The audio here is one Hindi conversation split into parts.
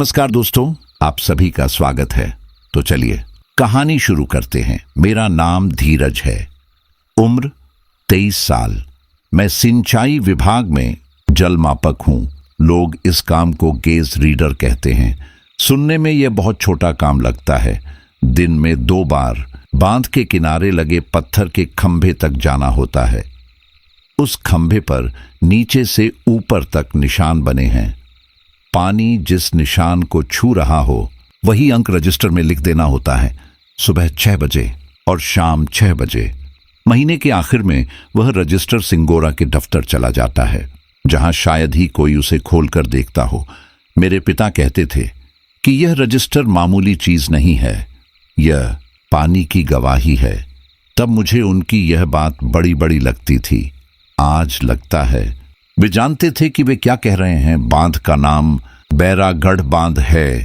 नमस्कार दोस्तों, आप सभी का स्वागत है। तो चलिए कहानी शुरू करते हैं। मेरा नाम धीरज है, उम्र 23 साल। मैं सिंचाई विभाग में जलमापक हूँ। लोग इस काम को गेज रीडर कहते हैं। सुनने में यह बहुत छोटा काम लगता है। दिन में 2 बार बांध के किनारे लगे पत्थर के खंभे तक जाना होता है। उस खंभे पर नीचे से ऊपर तक निशान बने हैं। पानी जिस निशान को छू रहा हो वही अंक रजिस्टर में लिख देना होता है। सुबह 6 बजे और शाम 6 बजे। महीने के आखिर में वह रजिस्टर सिंगोरा के दफ्तर चला जाता है, जहां शायद ही कोई उसे खोलकर देखता हो। मेरे पिता कहते थे कि यह रजिस्टर मामूली चीज नहीं है, यह पानी की गवाही है। तब मुझे उनकी यह बात बड़ी बड़ी लगती थी। आज लगता है वे जानते थे कि वे क्या कह रहे हैं। बांध का नाम बैरागढ़ बांध है।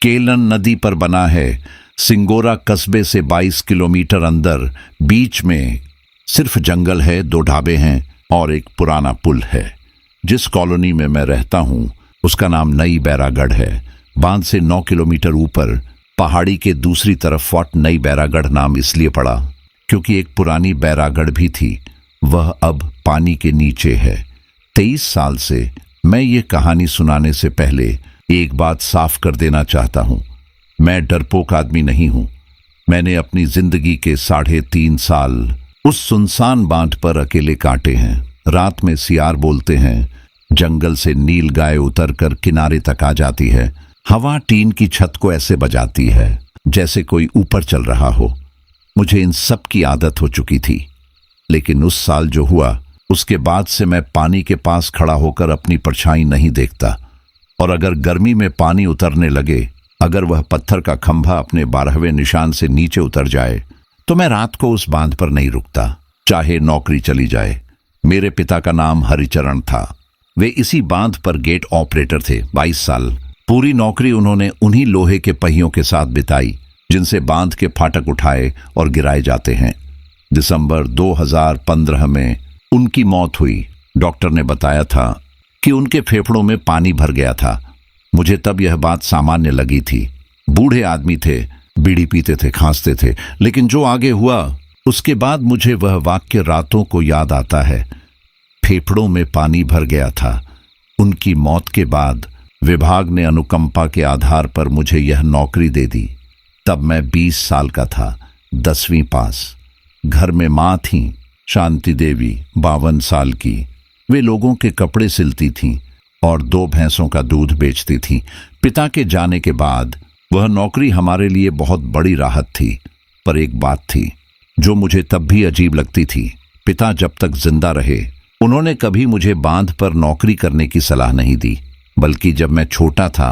केलन नदी पर बना है। सिंगोरा कस्बे से 22 किलोमीटर अंदर बीच में सिर्फ जंगल है, 2 ढाबे हैं और एक पुराना पुल है। जिस कॉलोनी में मैं रहता हूं उसका नाम नई बैरागढ़ है। बांध से 9 किलोमीटर ऊपर पहाड़ी के दूसरी तरफ फोर्ट नई बैरागढ़ नाम इसलिए पड़ा क्योंकि एक पुरानी बैरागढ़ भी थी। वह अब पानी के नीचे है। 23 साल से मैं ये कहानी सुनाने से पहले एक बात साफ कर देना चाहता हूं। मैं डरपोक आदमी नहीं हूं। मैंने अपनी जिंदगी के 3.5 साल उस सुनसान बांध पर अकेले काटे हैं। रात में सियार बोलते हैं, जंगल से नील गाय उतरकर किनारे तक आ जाती है। हवा टीन की छत को ऐसे बजाती है जैसे कोई ऊपर चल रहा हो। मुझे इन सब की आदत हो चुकी थी। लेकिन उस साल जो हुआ उसके बाद से मैं पानी के पास खड़ा होकर अपनी परछाई नहीं देखता। और अगर गर्मी में पानी उतरने लगे, अगर वह पत्थर का खंभा अपने 12वें निशान से नीचे उतर जाए, तो मैं रात को उस बांध पर नहीं रुकता, चाहे नौकरी चली जाए। मेरे पिता का नाम हरिचरण था। वे इसी बांध पर गेट ऑपरेटर थे। 22 साल पूरी नौकरी उन्होंने उन्हीं लोहे के पहियों के साथ बिताई जिनसे बांध के फाटक उठाए और गिराए जाते हैं। दिसंबर 2015 में उनकी मौत हुई। डॉक्टर ने बताया था कि उनके फेफड़ों में पानी भर गया था। मुझे तब यह बात सामान्य लगी थी। बूढ़े आदमी थे, बीड़ी पीते थे, खांसते थे। लेकिन जो आगे हुआ उसके बाद मुझे वह वाक्य रातों को याद आता है। फेफड़ों में पानी भर गया था। उनकी मौत के बाद विभाग ने अनुकंपा के आधार पर मुझे यह नौकरी दे दी। तब मैं 20 साल का था, 10वीं पास। घर में माँ थी, शांति देवी, 52 साल की। वे लोगों के कपड़े सिलती थीं और 2 भैंसों का दूध बेचती थीं। पिता के जाने के बाद वह नौकरी हमारे लिए बहुत बड़ी राहत थी। पर एक बात थी जो मुझे तब भी अजीब लगती थी। पिता जब तक जिंदा रहे उन्होंने कभी मुझे बांध पर नौकरी करने की सलाह नहीं दी, बल्कि जब मैं छोटा था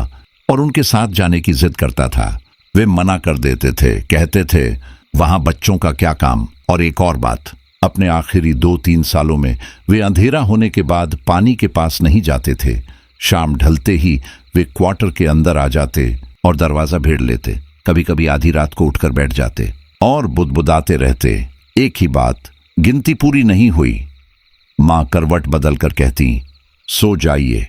और उनके साथ जाने की जिद करता था, वे मना कर देते थे। कहते थे वहां बच्चों का क्या काम। और एक और बात, अपने आखिरी 2-3 सालों में वे अंधेरा होने के बाद पानी के पास नहीं जाते थे। शाम ढलते ही वे क्वार्टर के अंदर आ जाते और दरवाजा भेड़ लेते। कभी कभी आधी रात को उठकर बैठ जाते और बुदबुदाते रहते। एक ही बात, गिनती पूरी नहीं हुई। माँ करवट बदल कर कहती, सो जाइए।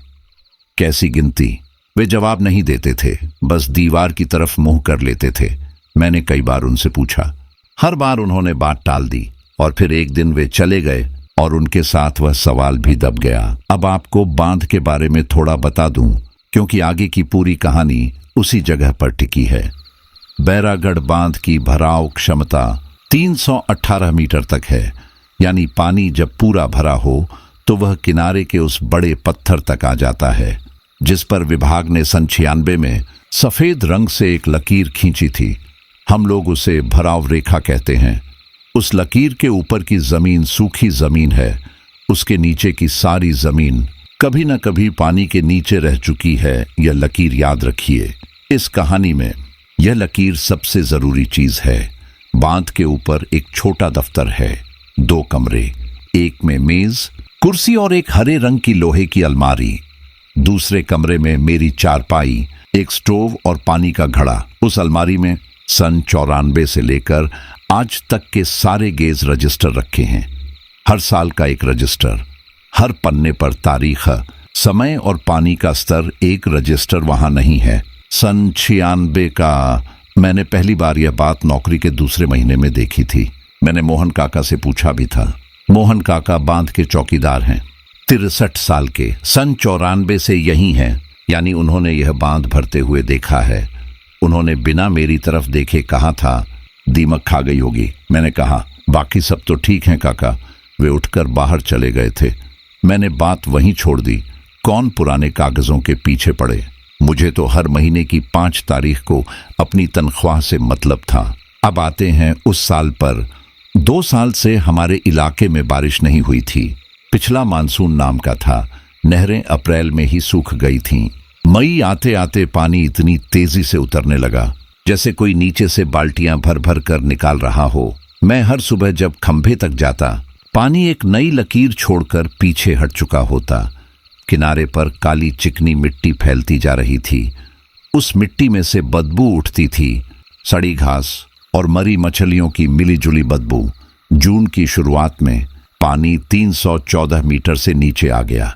कैसी गिनती? वे जवाब नहीं देते थे, बस दीवार की तरफ मुंह कर लेते थे। मैंने कई बार उनसे पूछा, हर बार उन्होंने बात टाल दी। और फिर एक दिन वे चले गए और उनके साथ वह सवाल भी दब गया। अब आपको बांध के बारे में थोड़ा बता दूं, क्योंकि आगे की पूरी कहानी उसी जगह पर टिकी है। बैरागढ़ बांध की भराव क्षमता 318 मीटर तक है। यानी पानी जब पूरा भरा हो तो वह किनारे के उस बड़े पत्थर तक आ जाता है जिस पर विभाग ने सन 96 में सफेद रंग से एक लकीर खींची थी। हम लोग उसे भराव रेखा कहते हैं। उस लकीर के ऊपर की जमीन सूखी जमीन है। उसके नीचे की सारी जमीन कभी न कभी पानी के नीचे रह चुकी है। यह लकीर याद रखिए। इस कहानी में यह लकीर सबसे जरूरी चीज है। बांध के ऊपर एक छोटा दफ्तर है, 2 कमरे, एक में मेज, कुर्सी और एक हरे रंग की लोहे की अलमारी। दूसरे कमरे में मेरी चारपाई, एक स्टोव और पानी का घड़ा। उस अलमारी में सन 94 से लेकर आज तक के सारे गेज रजिस्टर रखे हैं। हर साल का एक रजिस्टर, हर पन्ने पर तारीख, समय और पानी का स्तर एक रजिस्टर वहां नहीं है। सन 96 का मैंने पहली बार यह बात नौकरी के दूसरे महीने में देखी थी। मैंने मोहन काका से पूछा भी था। मोहन काका बांध के चौकीदार हैं, 63 साल के, सन 94 से यही हैं, यानी उन्होंने यह बांध भरते हुए देखा है। उन्होंने बिना मेरी तरफ देखे कहा था, दीमक खा गई होगी। मैंने कहा, बाकी सब तो ठीक है काका। वे उठकर बाहर चले गए थे। मैंने बात वहीं छोड़ दी। कौन पुराने कागजों के पीछे पड़े। मुझे तो हर महीने की 5 तारीख को अपनी तनख्वाह से मतलब था। अब आते हैं उस साल पर। 2 साल से हमारे इलाके में बारिश नहीं हुई थी। पिछला मानसून नाम का था। नहरें अप्रैल में ही सूख गई थीं। मई आते आते पानी इतनी तेजी से उतरने लगा जैसे कोई नीचे से बाल्टियां भर भर कर निकाल रहा हो। मैं हर सुबह जब खंभे तक जाता, पानी एक नई लकीर छोड़कर पीछे हट चुका होता। किनारे पर काली चिकनी मिट्टी फैलती जा रही थी। उस मिट्टी में से बदबू उठती थी, सड़ी घास और मरी मछलियों की मिलीजुली बदबू। जून की शुरुआत में पानी 314 मीटर से नीचे आ गया।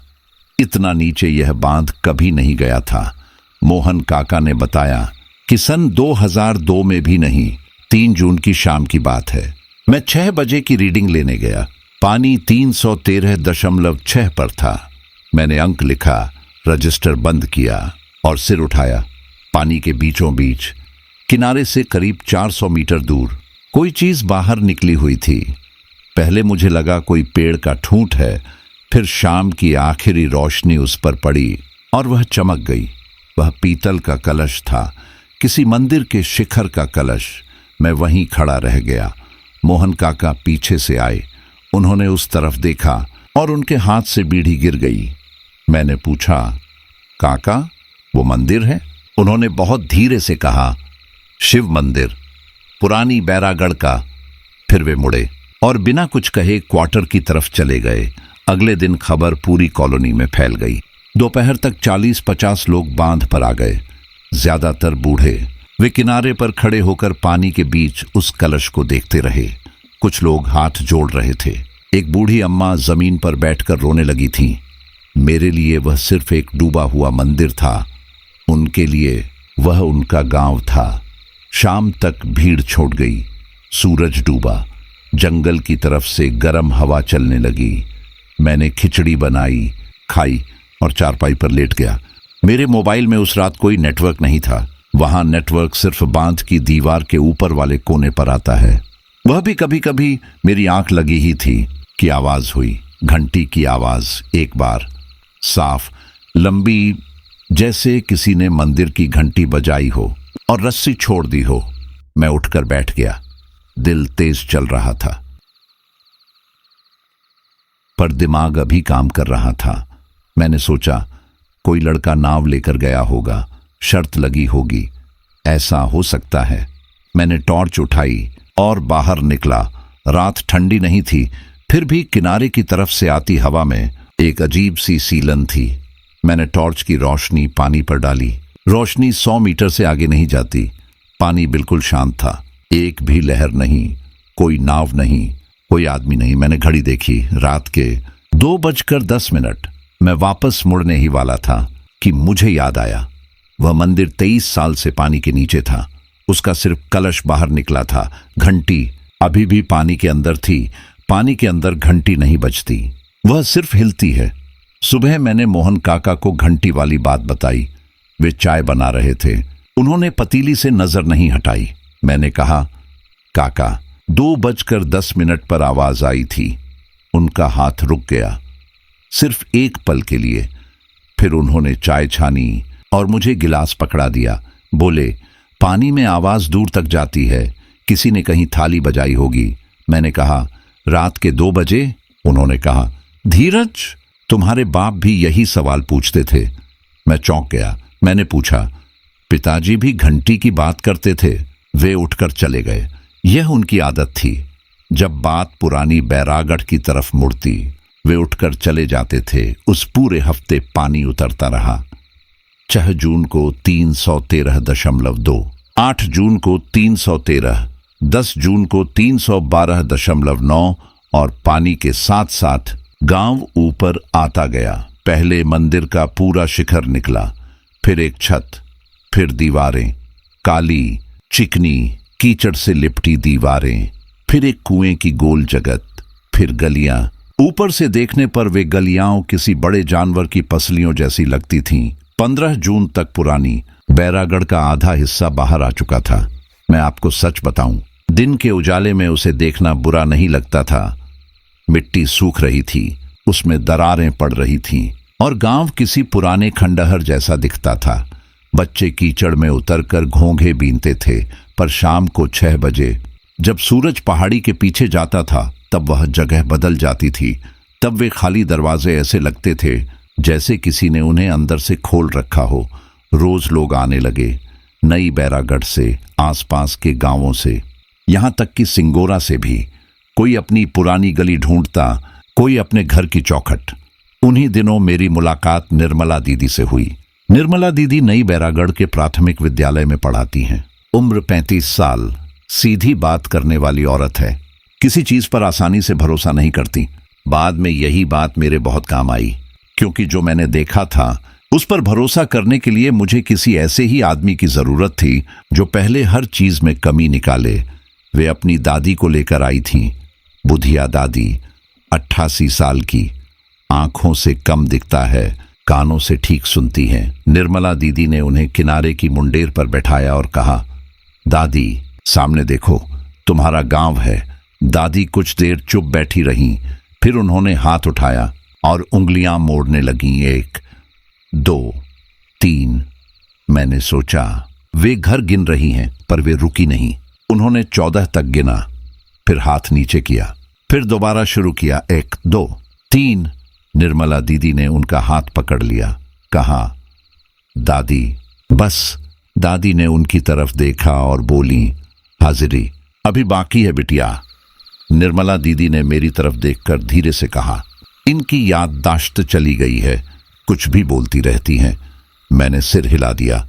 इतना नीचे यह बांध कभी नहीं गया था। मोहन काका ने बताया कि सन 2002 में भी नहीं। 3 जून की शाम की बात है। मैं 6 बजे की रीडिंग लेने गया। पानी 313.6 पर था। मैंने अंक लिखा, रजिस्टर बंद किया और सिर उठाया। पानी के बीचों बीच, किनारे से करीब 400 मीटर दूर, कोई चीज बाहर निकली हुई थी। पहले मुझे लगा कोई पेड़ का ठूंठ है, फिर शाम की आखिरी रोशनी उस पर पड़ी और वह चमक गई। वह पीतल का कलश था, किसी मंदिर के शिखर का कलश। मैं वहीं खड़ा रह गया। मोहन काका पीछे से आए। उन्होंने उस तरफ देखा और उनके हाथ से बीड़ी गिर गई। मैंने पूछा, काका वो मंदिर है? उन्होंने बहुत धीरे से कहा, शिव मंदिर, पुरानी बैरागढ़ का। फिर वे मुड़े और बिना कुछ कहे क्वार्टर की तरफ चले गए। अगले दिन खबर पूरी कॉलोनी में फैल गई। दोपहर तक 40-50 लोग बांध पर आ गए, ज्यादातर बूढ़े। वे किनारे पर खड़े होकर पानी के बीच उस कलश को देखते रहे। कुछ लोग हाथ जोड़ रहे थे। एक बूढ़ी अम्मा जमीन पर बैठकर रोने लगी थी। मेरे लिए वह सिर्फ एक डूबा हुआ मंदिर था, उनके लिए वह उनका गांव था। शाम तक भीड़ छोड़ गई। सूरज डूबा। जंगल की तरफ से गर्म हवा चलने लगी। मैंने खिचड़ी बनाई, खाई और चारपाई पर लेट गया। मेरे मोबाइल में उस रात कोई नेटवर्क नहीं था। वहां नेटवर्क सिर्फ बांध की दीवार के ऊपर वाले कोने पर आता है। वह भी कभी कभी मेरी आंख लगी ही थी कि आवाज हुई, घंटी की आवाज। एक बार साफ, लंबी, जैसे किसी ने मंदिर की घंटी बजाई हो और रस्सी छोड़ दी हो। मैं उठकर बैठ गया। दिल तेज चल रहा था, पर दिमाग अभी काम कर रहा था। मैंने सोचा, कोई लड़का नाव लेकर गया होगा, शर्त लगी होगी, ऐसा हो सकता है। मैंने टॉर्च उठाई और बाहर निकला। रात ठंडी नहीं थी, फिर भी किनारे की तरफ से आती हवा में एक अजीब सी सीलन थी। मैंने टॉर्च की रोशनी पानी पर डाली। रोशनी 100 मीटर से आगे नहीं जाती। पानी बिल्कुल शांत था, एक भी लहर नहीं, कोई नाव नहीं, कोई आदमी नहीं। मैंने घड़ी देखी, रात के 2:10। मैं वापस मुड़ने ही वाला था कि मुझे याद आया, वह मंदिर 23 साल से पानी के नीचे था। उसका सिर्फ कलश बाहर निकला था। घंटी अभी भी पानी के अंदर थी। पानी के अंदर घंटी नहीं बजती, वह सिर्फ हिलती है। सुबह मैंने मोहन काका को घंटी वाली बात बताई। वे चाय बना रहे थे। उन्होंने पतीली से नजर नहीं हटाई। मैंने कहा, काका 2:10 पर आवाज आई थी। उनका हाथ रुक गया, सिर्फ एक पल के लिए। फिर उन्होंने चाय छानी और मुझे गिलास पकड़ा दिया। बोले, पानी में आवाज दूर तक जाती है, किसी ने कहीं थाली बजाई होगी। मैंने कहा, रात के 2 बजे? उन्होंने कहा, धीरज, तुम्हारे बाप भी यही सवाल पूछते थे। मैं चौंक गया। मैंने पूछा, पिताजी भी घंटी की बात करते थे? वे उठकर चले गए। यह उनकी आदत थी। जब बात पुरानी बैरागढ़ की तरफ मुड़ती, वे उठकर चले जाते थे। उस पूरे हफ्ते पानी उतरता रहा। 6 जून को 313.2, 8 जून को 313, 10 जून को 312.9 और पानी के साथ साथ गांव ऊपर आता गया। पहले मंदिर का पूरा शिखर निकला, फिर एक छत, फिर दीवारें, काली चिकनी कीचड़ से लिपटी दीवारें, फिर एक कुएं की गोल जगत, फिर गलियां। ऊपर से देखने पर वे गलियां किसी बड़े जानवर की पसलियों जैसी लगती थीं। 15 जून तक पुरानी बैरागढ़ का आधा हिस्सा बाहर आ चुका था। मैं आपको सच बताऊं, दिन के उजाले में उसे देखना बुरा नहीं लगता था। मिट्टी सूख रही थी, उसमें दरारें पड़ रही थीं और गांव किसी पुराने खंडहर जैसा दिखता था। बच्चे कीचड़ में उतरकर घोंघे बीनते थे, पर शाम को 6 बजे जब सूरज पहाड़ी के पीछे जाता था तब वह जगह बदल जाती थी। तब वे खाली दरवाजे ऐसे लगते थे जैसे किसी ने उन्हें अंदर से खोल रखा हो। रोज लोग आने लगे, नई बैरागढ़ से, आसपास के गांवों से, यहां तक कि सिंगोरा से भी। कोई अपनी पुरानी गली ढूंढता, कोई अपने घर की चौखट। उन्हीं दिनों मेरी मुलाकात निर्मला दीदी से हुई। निर्मला दीदी नई बैरागढ़ के प्राथमिक विद्यालय में पढ़ाती हैं। उम्र 35 साल, सीधी बात करने वाली औरत है। किसी चीज पर आसानी से भरोसा नहीं करती। बाद में यही बात मेरे बहुत काम आई, क्योंकि जो मैंने देखा था उस पर भरोसा करने के लिए मुझे किसी ऐसे ही आदमी की जरूरत थी जो पहले हर चीज में कमी निकाले। वे अपनी दादी को लेकर आई थीं। बुधिया दादी, 88 साल की, आंखों से कम दिखता है, कानों से ठीक सुनती हैं। निर्मला दीदी ने उन्हें किनारे की मुंडेर पर बैठाया और कहा, दादी सामने देखो, तुम्हारा गांव है। दादी कुछ देर चुप बैठी रहीं, फिर उन्होंने हाथ उठाया और उंगलियां मोड़ने लगीं। 1, 2, 3। मैंने सोचा वे घर गिन रही हैं, पर वे रुकी नहीं। उन्होंने 14 तक गिना, फिर हाथ नीचे किया, फिर दोबारा शुरू किया। 1, 2, 3। निर्मला दीदी ने उनका हाथ पकड़ लिया, कहा, दादी बस। दादी ने उनकी तरफ देखा और बोली, हाजिरी अभी बाकी है बिटिया। निर्मला दीदी ने मेरी तरफ देखकर धीरे से कहा, इनकी याददाश्त चली गई है, कुछ भी बोलती रहती हैं। मैंने सिर हिला दिया।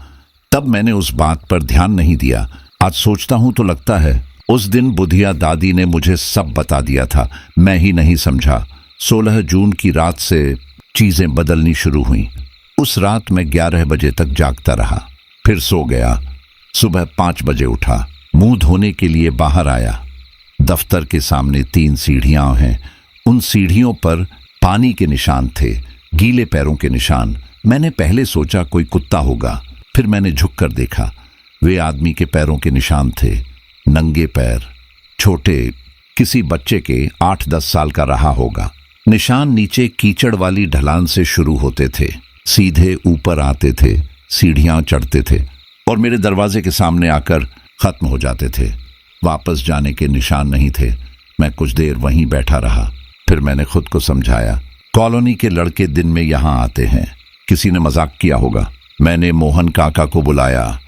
तब मैंने उस बात पर ध्यान नहीं दिया। आज सोचता हूं तो लगता है उस दिन बुधिया दादी ने मुझे सब बता दिया था, मैं ही नहीं समझा। 16 जून की रात से चीजें बदलनी शुरू हुई। उस रात मैं 11 बजे तक जागता रहा, फिर सो गया। सुबह 5 बजे उठा, मुंह धोने के लिए बाहर आया। दफ्तर के सामने 3 सीढ़ियां हैं। उन सीढ़ियों पर पानी के निशान थे, गीले पैरों के निशान। मैंने पहले सोचा कोई कुत्ता होगा, फिर मैंने झुककर देखा, वे आदमी के पैरों के निशान थे। नंगे पैर, छोटे, किसी बच्चे के 8-10 साल का रहा होगा। निशान नीचे कीचड़ वाली ढलान से शुरू होते थे, सीधे ऊपर आते थे, सीढ़ियां चढ़ते थे और मेरे दरवाजे के सामने आकर खत्म हो जाते थे। वापस जाने के निशान नहीं थे। मैं कुछ देर वहीं बैठा रहा, फिर मैंने खुद को समझाया, कॉलोनी के लड़के दिन में यहां आते हैं, किसी ने मजाक किया होगा। मैंने मोहन काका को बुलाया।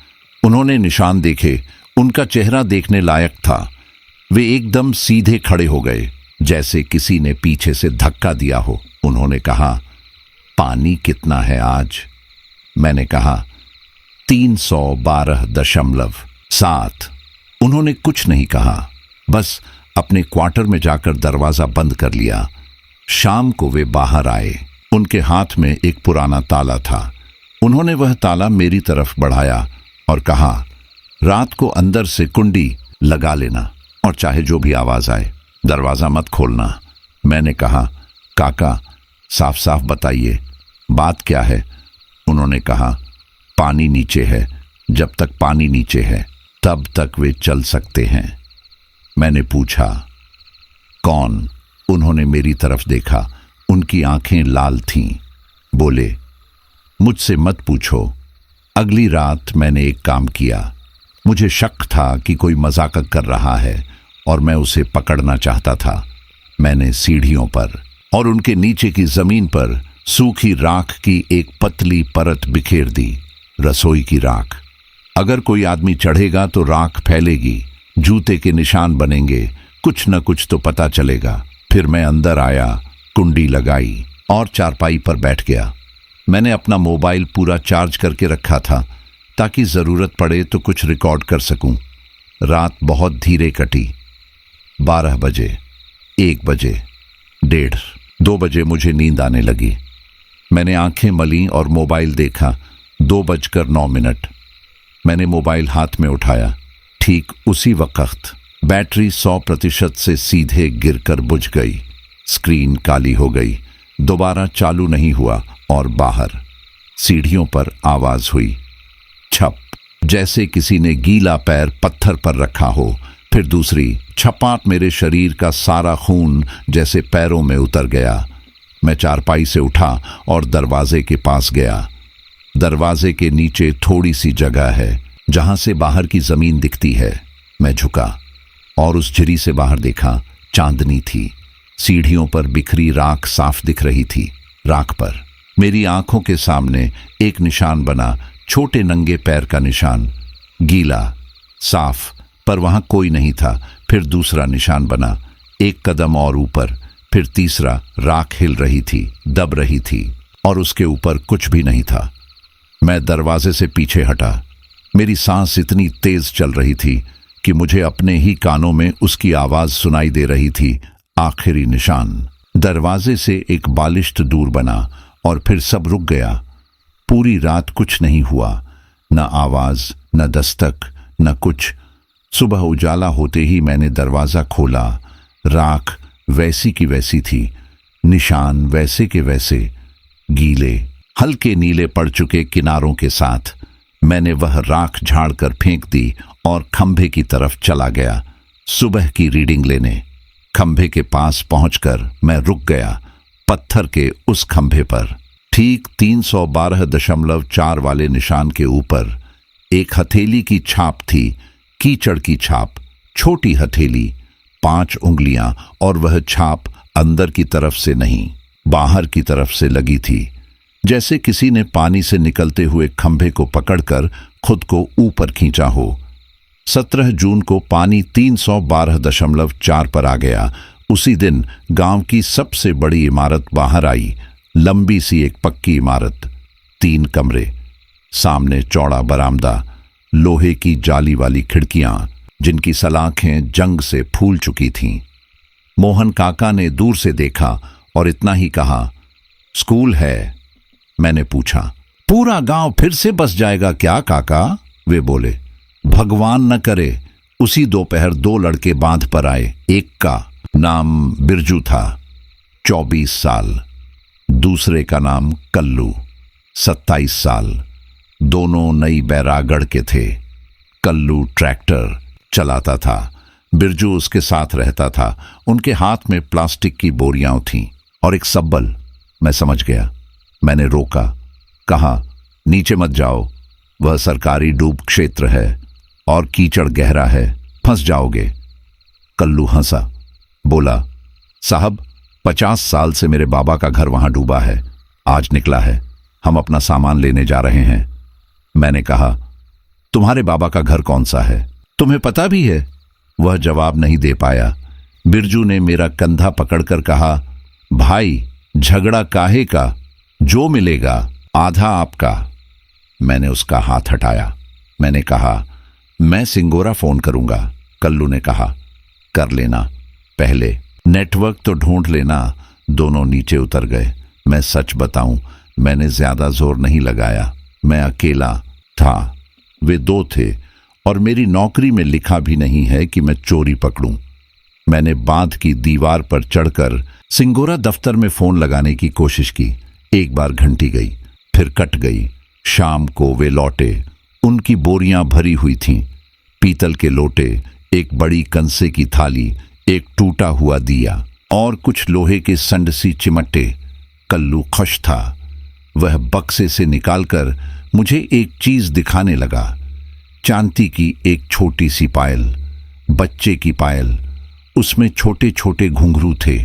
उन्होंने निशान देखे। उनका चेहरा देखने लायक था। वे एकदम सीधे खड़े हो गए, जैसे किसी ने पीछे से धक्का दिया हो। उन्होंने कहा, पानी कितना है आज? मैंने कहा, 312.7। उन्होंने कुछ नहीं कहा, बस अपने क्वार्टर में जाकर दरवाजा बंद कर लिया। शाम को वे बाहर आए। उनके हाथ में एक पुराना ताला था। उन्होंने वह ताला मेरी तरफ बढ़ाया और कहा, रात को अंदर से कुंडी लगा लेना और चाहे जो भी आवाज आए दरवाजा मत खोलना। मैंने कहा, काका साफ साफ बताइए, बात क्या है? उन्होंने कहा, पानी नीचे है, जब तक पानी नीचे है तब तक वे चल सकते हैं। मैंने पूछा, कौन? उन्होंने मेरी तरफ देखा। उनकी आंखें लाल थीं। बोले, मुझसे मत पूछो। अगली रात मैंने एक काम किया। मुझे शक था कि कोई मजाक कर रहा है और मैं उसे पकड़ना चाहता था। मैंने सीढ़ियों पर और उनके नीचे की जमीन पर सूखी राख की एक पतली परत बिखेर दी, रसोई की राख। अगर कोई आदमी चढ़ेगा तो राख फैलेगी, जूते के निशान बनेंगे, कुछ न कुछ तो पता चलेगा। फिर मैं अंदर आया, कुंडी लगाई और चारपाई पर बैठ गया। मैंने अपना मोबाइल पूरा चार्ज करके रखा था ताकि जरूरत पड़े तो कुछ रिकॉर्ड कर सकूं। रात बहुत धीरे कटी। 12 बजे, 1 बजे, 1:30, 2 बजे मुझे नींद आने लगी। मैंने आंखें मली और मोबाइल देखा। 2:09। मैंने मोबाइल हाथ में उठाया। ठीक उसी वक्त बैटरी 100% से सीधे गिरकर बुझ गई। स्क्रीन काली हो गई, दोबारा चालू नहीं हुआ और बाहर सीढ़ियों पर आवाज हुई, छप, जैसे किसी ने गीला पैर पत्थर पर रखा हो। फिर दूसरी छपाट, मेरे शरीर का सारा खून जैसे पैरों में उतर गया। मैं चारपाई से उठा और दरवाजे के पास गया। दरवाजे के नीचे थोड़ी सी जगह है जहां से बाहर की जमीन दिखती है। मैं झुका और उस झिरी से बाहर देखा। चांदनी थी। सीढ़ियों पर बिखरी राख साफ दिख रही थी। राख पर मेरी आंखों के सामने एक निशान बना, छोटे नंगे पैर का निशान, गीला, साफ, पर वहां कोई नहीं था। फिर दूसरा निशान बना, एक कदम और ऊपर, फिर तीसरा। राख हिल रही थी, दब रही थी और उसके ऊपर कुछ भी नहीं था। मैं दरवाजे से पीछे हटा। मेरी सांस इतनी तेज चल रही थी कि मुझे अपने ही कानों में उसकी आवाज सुनाई दे रही थी। आखिरी निशान। दरवाजे से एक बालिश्त दूर बना और फिर सब रुक गया। पूरी रात कुछ नहीं हुआ, न आवाज, न दस्तक, न कुछ। सुबह उजाला होते ही मैंने दरवाजा खोला। राख वैसी की वैसी थी, निशान वैसे के वैसे, गीले, हल्के नीले पड़ चुके किनारों के साथ। मैंने वह राख झाड़कर फेंक दी और खंभे की तरफ चला गया, सुबह की रीडिंग लेने। खंभे के पास पहुंचकर मैं रुक गया, पत्थर के उस खंभे पर। ठीक 312.4 वाले निशान के ऊपर एक हथेली की छाप थी, कीचड़ की छाप, छोटी हथेली, 5 उंगलियां, और वह छाप अंदर की तरफ से नहीं, बाहर की तरफ से लगी थी, जैसे किसी ने पानी से निकलते हुए खंभे को पकड़कर खुद को ऊपर खींचा हो। 17 जून को पानी 312.4 पर आ गया। उसी दिन गांव की सबसे बड़ी इमारत बाहर आई, लंबी सी एक पक्की इमारत, 3 कमरे, सामने चौड़ा बरामदा, लोहे की जाली वाली खिड़कियां जिनकी सलाखें जंग से फूल चुकी थीं। मोहन काका ने दूर से देखा और इतना ही कहा, स्कूल है। मैंने पूछा, पूरा गांव फिर से बस जाएगा क्या काका? वे बोले, भगवान न करे। उसी दोपहर 2 लड़के बांध पर आए। एक का नाम बिरजू था, 24 साल। दूसरे का नाम कल्लू, 27 साल। दोनों नई बैरागढ़ के थे। कल्लू ट्रैक्टर चलाता था, बिरजू उसके साथ रहता था। उनके हाथ में प्लास्टिक की बोरियां थीं और एक सब्बल। मैं समझ गया। मैंने रोका, कहा, नीचे मत जाओ, वह सरकारी डूब क्षेत्र है और कीचड़ गहरा है, फंस जाओगे। कल्लू हंसा, बोला, साहब 50 साल से मेरे बाबा का घर वहां डूबा है, आज निकला है, हम अपना सामान लेने जा रहे हैं। मैंने कहा, तुम्हारे बाबा का घर कौन सा है, तुम्हें पता भी है? वह जवाब नहीं दे पाया। बिरजू ने मेरा कंधा पकड़कर कहा, भाई झगड़ा काहे का, जो मिलेगा आधा आपका। मैंने उसका हाथ हटाया। मैंने कहा, मैं सिंगोरा फोन करूंगा। कल्लू ने कहा, कर लेना, पहले नेटवर्क तो ढूंढ लेना। दोनों नीचे उतर गए। मैं सच बताऊं, मैंने ज्यादा जोर नहीं लगाया। मैं अकेला था, वे 2 थे और मेरी नौकरी में लिखा भी नहीं है कि मैं चोरी पकड़ूं। मैंने बांध की दीवार पर चढ़कर सिंगोरा दफ्तर में फोन लगाने की कोशिश की। एक बार घंटी गई, फिर कट गई। शाम को वे लौटे। उनकी बोरियां भरी हुई थीं, पीतल के लोटे, एक बड़ी कंसे की थाली, एक टूटा हुआ दिया और कुछ लोहे के संडसी चिमटे। कल्लू खुश था। वह बक्से से निकालकर मुझे एक चीज दिखाने लगा। चांदी की एक छोटी सी पायल, बच्चे की पायल। उसमें छोटे छोटे घुंघरू थे।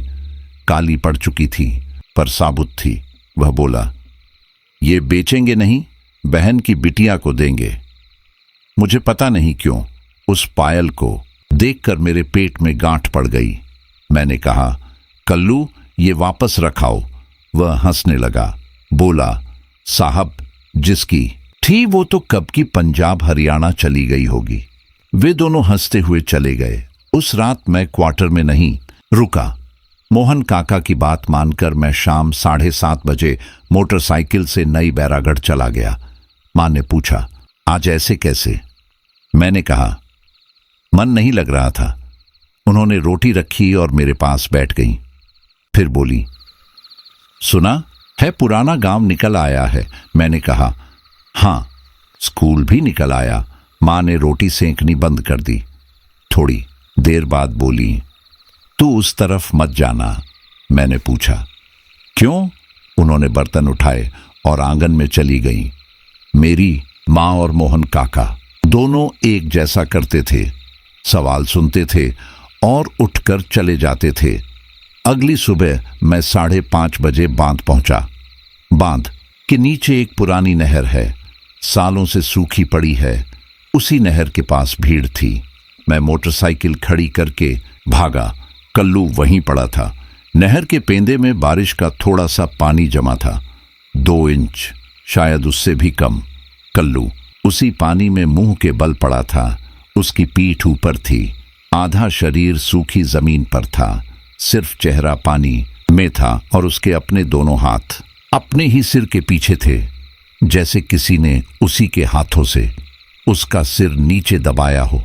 काली पड़ चुकी थी पर साबुत थी। वह बोला, ये बेचेंगे नहीं, बहन की बिटिया को देंगे। मुझे पता नहीं क्यों उस पायल को देखकर मेरे पेट में गांठ पड़ गई। मैंने कहा, कल्लू ये वापस रखाओ। वह हंसने लगा, बोला, साहब जिसकी थी वो तो कब की पंजाब हरियाणा चली गई होगी। वे दोनों हंसते हुए चले गए। उस रात मैं क्वार्टर में नहीं रुका। मोहन काका की बात मानकर मैं शाम 7:30 मोटरसाइकिल से नई बैरागढ़ चला गया। मां ने पूछा, आज ऐसे कैसे? मैंने कहा, मन नहीं लग रहा था। उन्होंने रोटी रखी और मेरे पास बैठ गई। फिर बोली, सुना है पुराना गांव निकल आया है? मैंने कहा, हाँ, स्कूल भी निकल आया। मां ने रोटी सेंकनी बंद कर दी। थोड़ी देर बाद बोली, तू उस तरफ मत जाना। मैंने पूछा, क्यों? उन्होंने बर्तन उठाए और आंगन में चली गई। मेरी मां और मोहन काका दोनों एक जैसा करते थे, सवाल सुनते थे और उठकर चले जाते थे। अगली सुबह मैं 5:30 बांध पहुंचा। बांध के नीचे एक पुरानी नहर है, सालों से सूखी पड़ी है। उसी नहर के पास भीड़ थी। मैं मोटरसाइकिल खड़ी करके भागा। कल्लू वहीं पड़ा था। नहर के पेंदे में बारिश का थोड़ा सा पानी जमा था, 2 इंच, शायद उससे भी कम। कल्लू उसी पानी में मुंह के बल पड़ा था। उसकी पीठ ऊपर थी, आधा शरीर सूखी जमीन पर था। सिर्फ चेहरा पानी में था और उसके अपने दोनों हाथ अपने ही सिर के पीछे थे, जैसे किसी ने उसी के हाथों से उसका सिर नीचे दबाया हो।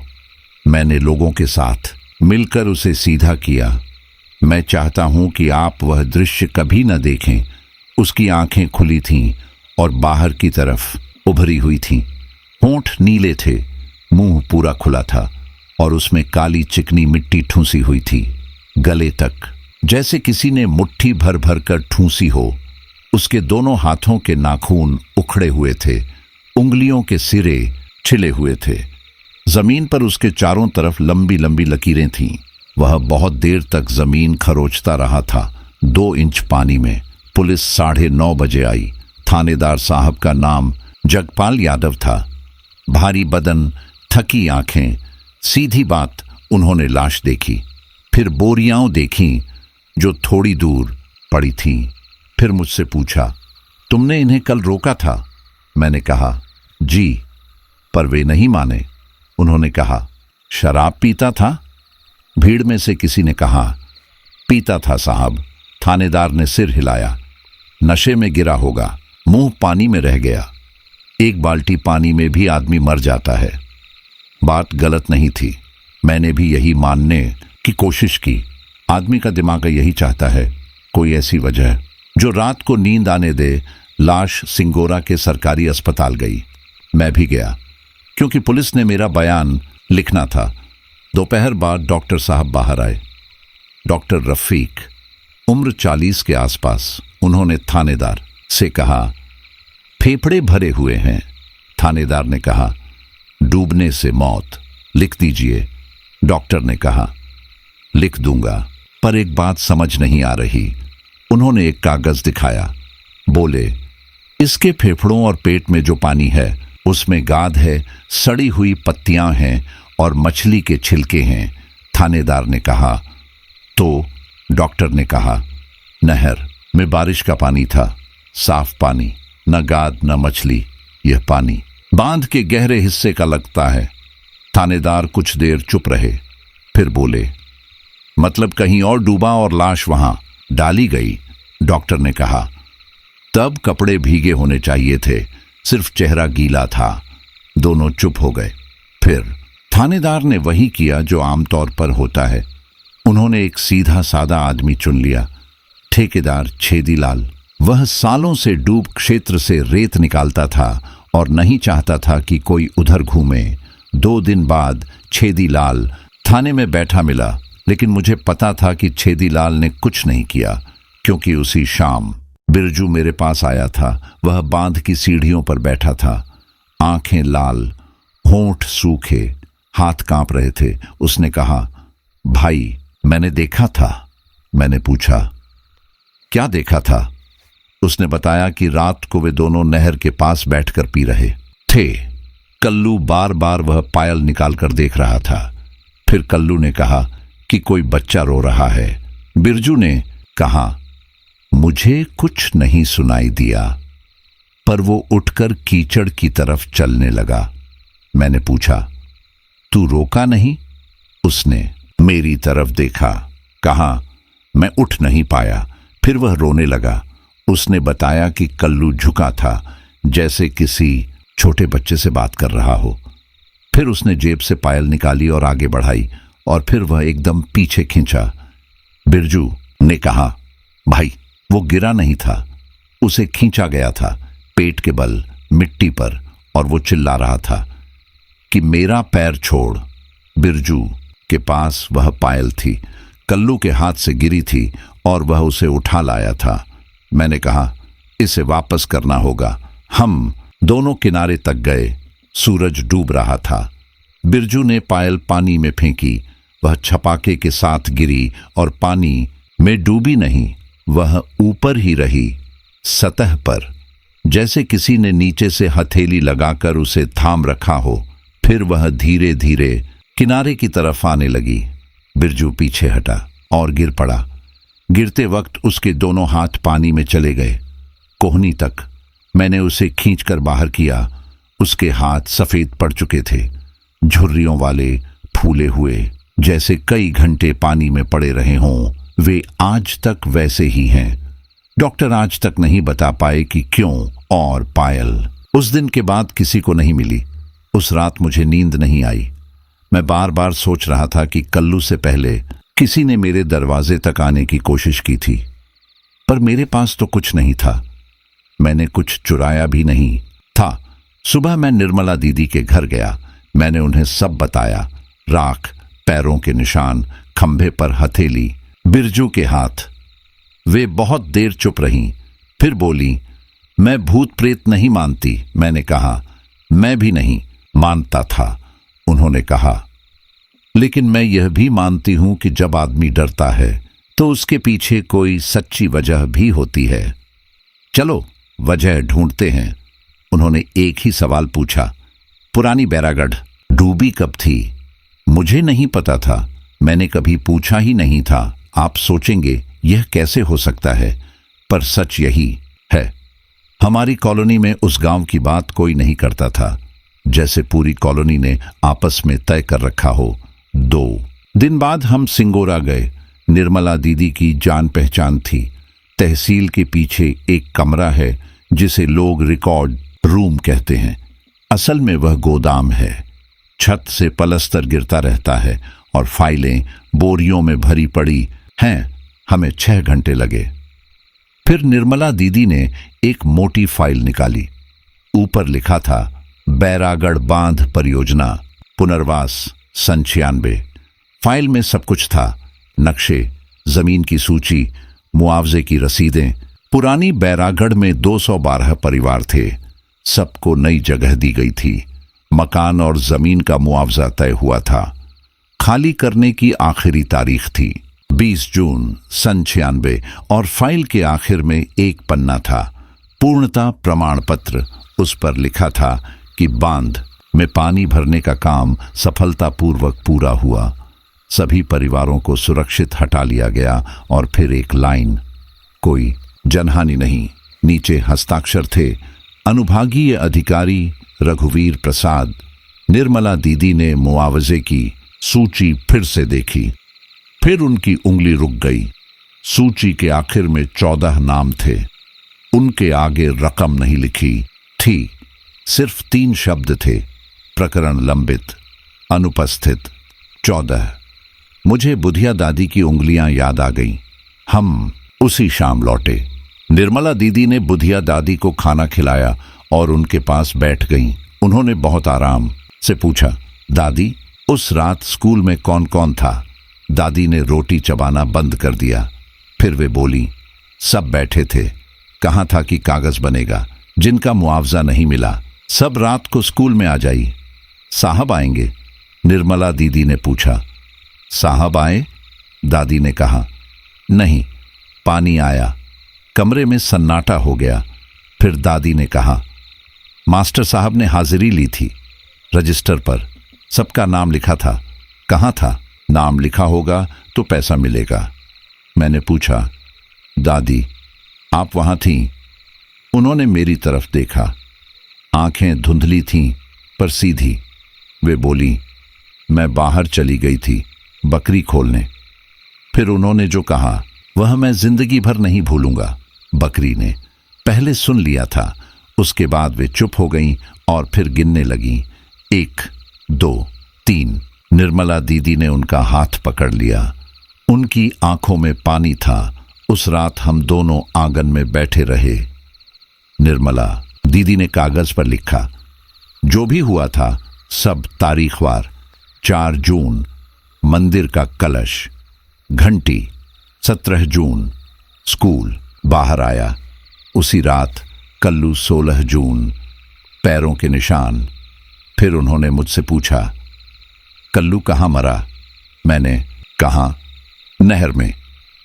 मैंने लोगों के साथ मिलकर उसे सीधा किया। मैं चाहता हूं कि आप वह दृश्य कभी न देखें। उसकी आंखें खुली थीं और बाहर की तरफ उभरी हुई थीं। होंठ नीले थे, मुंह पूरा खुला था और उसमें काली चिकनी मिट्टी ठूंसी हुई थी गले तक, जैसे किसी ने मुट्ठी भर भर कर ठूंसी हो। उसके दोनों हाथों के नाखून उखड़े हुए थे, उंगलियों के सिरे छिले हुए थे। जमीन पर उसके चारों तरफ लंबी लंबी लकीरें थीं। वह बहुत देर तक जमीन खरोचता रहा था, 2 इंच पानी में। पुलिस 9:30 आई। थानेदार साहब का नाम जगपाल यादव था। भारी बदन, थकी आंखें। सीधी बात, उन्होंने लाश देखी, फिर बोरियां देखी जो थोड़ी दूर पड़ी थीं। फिर मुझसे पूछा, तुमने इन्हें कल रोका था? मैंने कहा, जी, पर वे नहीं माने। उन्होंने कहा, शराब पीता था? भीड़ में से किसी ने कहा, पीता था साहब। थानेदार ने सिर हिलाया। नशे में गिरा होगा, मुंह पानी में रह गया। 1 बाल्टी पानी में भी आदमी मर जाता है। बात गलत नहीं थी। मैंने भी यही मानने की कोशिश की। आदमी का दिमाग यही चाहता है, कोई ऐसी वजह जो रात को नींद आने दे। लाश सिंगोरा के सरकारी अस्पताल गई। मैं भी गया, क्योंकि पुलिस ने मेरा बयान लिखना था। दोपहर बाद डॉक्टर साहब बाहर आए। डॉक्टर रफीक, उम्र 40 के आसपास। उन्होंने थानेदार से कहा, फेफड़े भरे हुए हैं। थानेदार ने कहा, डूबने से मौत, लिख दीजिए। डॉक्टर ने कहा, लिख दूंगा, पर एक बात समझ नहीं आ रही। उन्होंने एक कागज दिखाया। बोले, इसके फेफड़ों और पेट में जो पानी है उसमें गाद है, सड़ी हुई पत्तियां हैं और मछली के छिलके हैं। थानेदार ने कहा, तो? डॉक्टर ने कहा, नहर में बारिश का पानी था, साफ पानी, न गाद न मछली। यह पानी बांध के गहरे हिस्से का लगता है। थानेदार कुछ देर चुप रहे, फिर बोले, मतलब कहीं और डूबा और लाश वहां डाली गई? डॉक्टर ने कहा, तब कपड़े भीगे होने चाहिए थे, सिर्फ चेहरा गीला था। दोनों चुप हो गए। फिर थानेदार ने वही किया जो आमतौर पर होता है। उन्होंने एक सीधा सादा आदमी चुन लिया, ठेकेदार छेदीलाल। वह सालों से डूब क्षेत्र से रेत निकालता था और नहीं चाहता था कि कोई उधर घूमे। 2 दिन बाद छेदीलाल थाने में बैठा मिला, लेकिन मुझे पता था कि छेदीलाल ने कुछ नहीं किया, क्योंकि उसी शाम बिरजू मेरे पास आया था। वह बांध की सीढ़ियों पर बैठा था, आंखें लाल, होंठ सूखे, हाथ कांप रहे थे। उसने कहा, भाई, मैंने देखा था। मैंने पूछा, क्या देखा था? उसने बताया कि रात को वे दोनों नहर के पास बैठकर पी रहे थे। कल्लू बार बार वह पायल निकालकर देख रहा था। फिर कल्लू ने कहा कि कोई बच्चा रो रहा है। बिरजू ने कहा, मुझे कुछ नहीं सुनाई दिया, पर वो उठकर कीचड़ की तरफ चलने लगा। मैंने पूछा, तू रोका नहीं? उसने मेरी तरफ देखा, कहा, मैं उठ नहीं पाया। फिर वह रोने लगा। उसने बताया कि कल्लू झुका था, जैसे किसी छोटे बच्चे से बात कर रहा हो। फिर उसने जेब से पायल निकाली और आगे बढ़ाई, और फिर वह एकदम पीछे खींचा। बिरजू ने कहा, भाई वो गिरा नहीं था, उसे खींचा गया था पेट के बल मिट्टी पर, और वो चिल्ला रहा था कि मेरा पैर छोड़। बिरजू के पास वह पायल थी, कल्लू के हाथ से गिरी थी और वह उसे उठा लाया था। मैंने कहा, इसे वापस करना होगा। हम दोनों किनारे तक गए। सूरज डूब रहा था। बिरजू ने पायल पानी में फेंकी। वह छपाके के साथ गिरी और पानी में डूबी नहीं, वह ऊपर ही रही, सतह पर, जैसे किसी ने नीचे से हथेली लगाकर उसे थाम रखा हो। फिर वह धीरे धीरे किनारे की तरफ आने लगी। बिरजू पीछे हटा और गिर पड़ा। गिरते वक्त उसके दोनों हाथ पानी में चले गए, कोहनी तक। मैंने उसे खींचकर बाहर किया। उसके हाथ सफेद पड़ चुके थे, झुर्रियों वाले, फूले हुए, जैसे कई घंटे पानी में पड़े रहे हों। वे आज तक वैसे ही हैं। डॉक्टर आज तक नहीं बता पाए कि क्यों। और पायल उस दिन के बाद किसी को नहीं मिली। उस रात मुझे नींद नहीं आई। मैं बार बार सोच रहा था कि कल्लू से पहले किसी ने मेरे दरवाजे तक आने की कोशिश की थी, पर मेरे पास तो कुछ नहीं था। मैंने कुछ चुराया भी नहीं था। सुबह मैं निर्मला दीदी के घर गया। मैंने उन्हें सब बताया। राख, पैरों के निशान, खंभे पर हथेली, बिरजू के हाथ। वे बहुत देर चुप रहीं, फिर बोली, मैं भूत प्रेत नहीं मानती। मैंने कहा, मैं भी नहीं मानता था। उन्होंने कहा, लेकिन मैं यह भी मानती हूं कि जब आदमी डरता है तो उसके पीछे कोई सच्ची वजह भी होती है। चलो वजह ढूंढते हैं। उन्होंने एक ही सवाल पूछा, पुरानी बैरागढ़ डूबी कब थी? मुझे नहीं पता था। मैंने कभी पूछा ही नहीं था। आप सोचेंगे यह कैसे हो सकता है, पर सच यही है। हमारी कॉलोनी में उस गांव की बात कोई नहीं करता था, जैसे पूरी कॉलोनी ने आपस में तय कर रखा हो। 2 दिन बाद हम सिंगोरा गए। निर्मला दीदी की जान पहचान थी। तहसील के पीछे एक कमरा है जिसे लोग रिकॉर्ड रूम कहते हैं। असल में वह गोदाम है। छत से पलस्तर गिरता रहता है और फाइलें बोरियों में भरी पड़ी हैं। हमें 6 घंटे लगे। फिर निर्मला दीदी ने एक मोटी फाइल निकाली। ऊपर लिखा था, बैरागढ़ बांध परियोजना, पुनर्वास सन 96। फाइल में सब कुछ था, नक्शे, जमीन की सूची, मुआवजे की रसीदें। पुरानी बैरागढ़ में 212 परिवार थे। सबको नई जगह दी गई थी। मकान और जमीन का मुआवजा तय हुआ था। खाली करने की आखिरी तारीख थी 20 जून सन 96, और फाइल के आखिर में एक पन्ना था, पूर्णता प्रमाण पत्र। उस पर लिखा था कि बांध में पानी भरने का काम सफलतापूर्वक पूरा हुआ। सभी परिवारों को सुरक्षित हटा लिया गया। और फिर एक लाइन, कोई जनहानि नहीं। नीचे हस्ताक्षर थे, अनुभागीय अधिकारी रघुवीर प्रसाद। निर्मला दीदी ने मुआवजे की सूची फिर से देखी। फिर उनकी उंगली रुक गई। सूची के आखिर में 14 नाम थे। उनके आगे रकम नहीं लिखी थी, सिर्फ 3 शब्द थे, प्रकरण लंबित, अनुपस्थित, 14। मुझे बुधिया दादी की उंगलियां याद आ गईं। हम उसी शाम लौटे। निर्मला दीदी ने बुधिया दादी को खाना खिलाया और उनके पास बैठ गईं। उन्होंने बहुत आराम से पूछा, दादी, उस रात स्कूल में कौन कौन था? दादी ने रोटी चबाना बंद कर दिया। फिर वे बोली, सब बैठे थे। कहा था कि कागज बनेगा। जिनका मुआवजा नहीं मिला, सब रात को स्कूल में आ जाइए। साहब आएंगे? निर्मला दीदी ने पूछा। साहब आए? दादी ने कहा। नहीं, पानी आया। कमरे में सन्नाटा हो गया। फिर दादी ने कहा, मास्टर साहब ने हाजिरी ली थी। रजिस्टर पर सबका नाम लिखा था। कहाँ था? नाम लिखा होगा तो पैसा मिलेगा। मैंने पूछा, दादी आप वहां थीं? उन्होंने मेरी तरफ देखा। आंखें धुंधली थीं पर सीधी। वे बोली, मैं बाहर चली गई थी बकरी खोलने। फिर उन्होंने जो कहा वह मैं जिंदगी भर नहीं भूलूंगा। बकरी ने पहले सुन लिया था, उसके बाद वे चुप हो गईं और फिर गिनने लगीं। 1, 2, 3। निर्मला दीदी ने उनका हाथ पकड़ लिया। उनकी आंखों में पानी था। उस रात हम दोनों आंगन में बैठे रहे। निर्मला दीदी ने कागज पर लिखा, जो भी हुआ था सब तारीखवार। 4 जून मंदिर का कलश, घंटी। 17 जून स्कूल, बाहर आया। उसी रात कल्लू 16 जून, पैरों के निशान। फिर उन्होंने मुझसे पूछा, कल्लू कहाँ मरा? मैंने कहा, नहर में।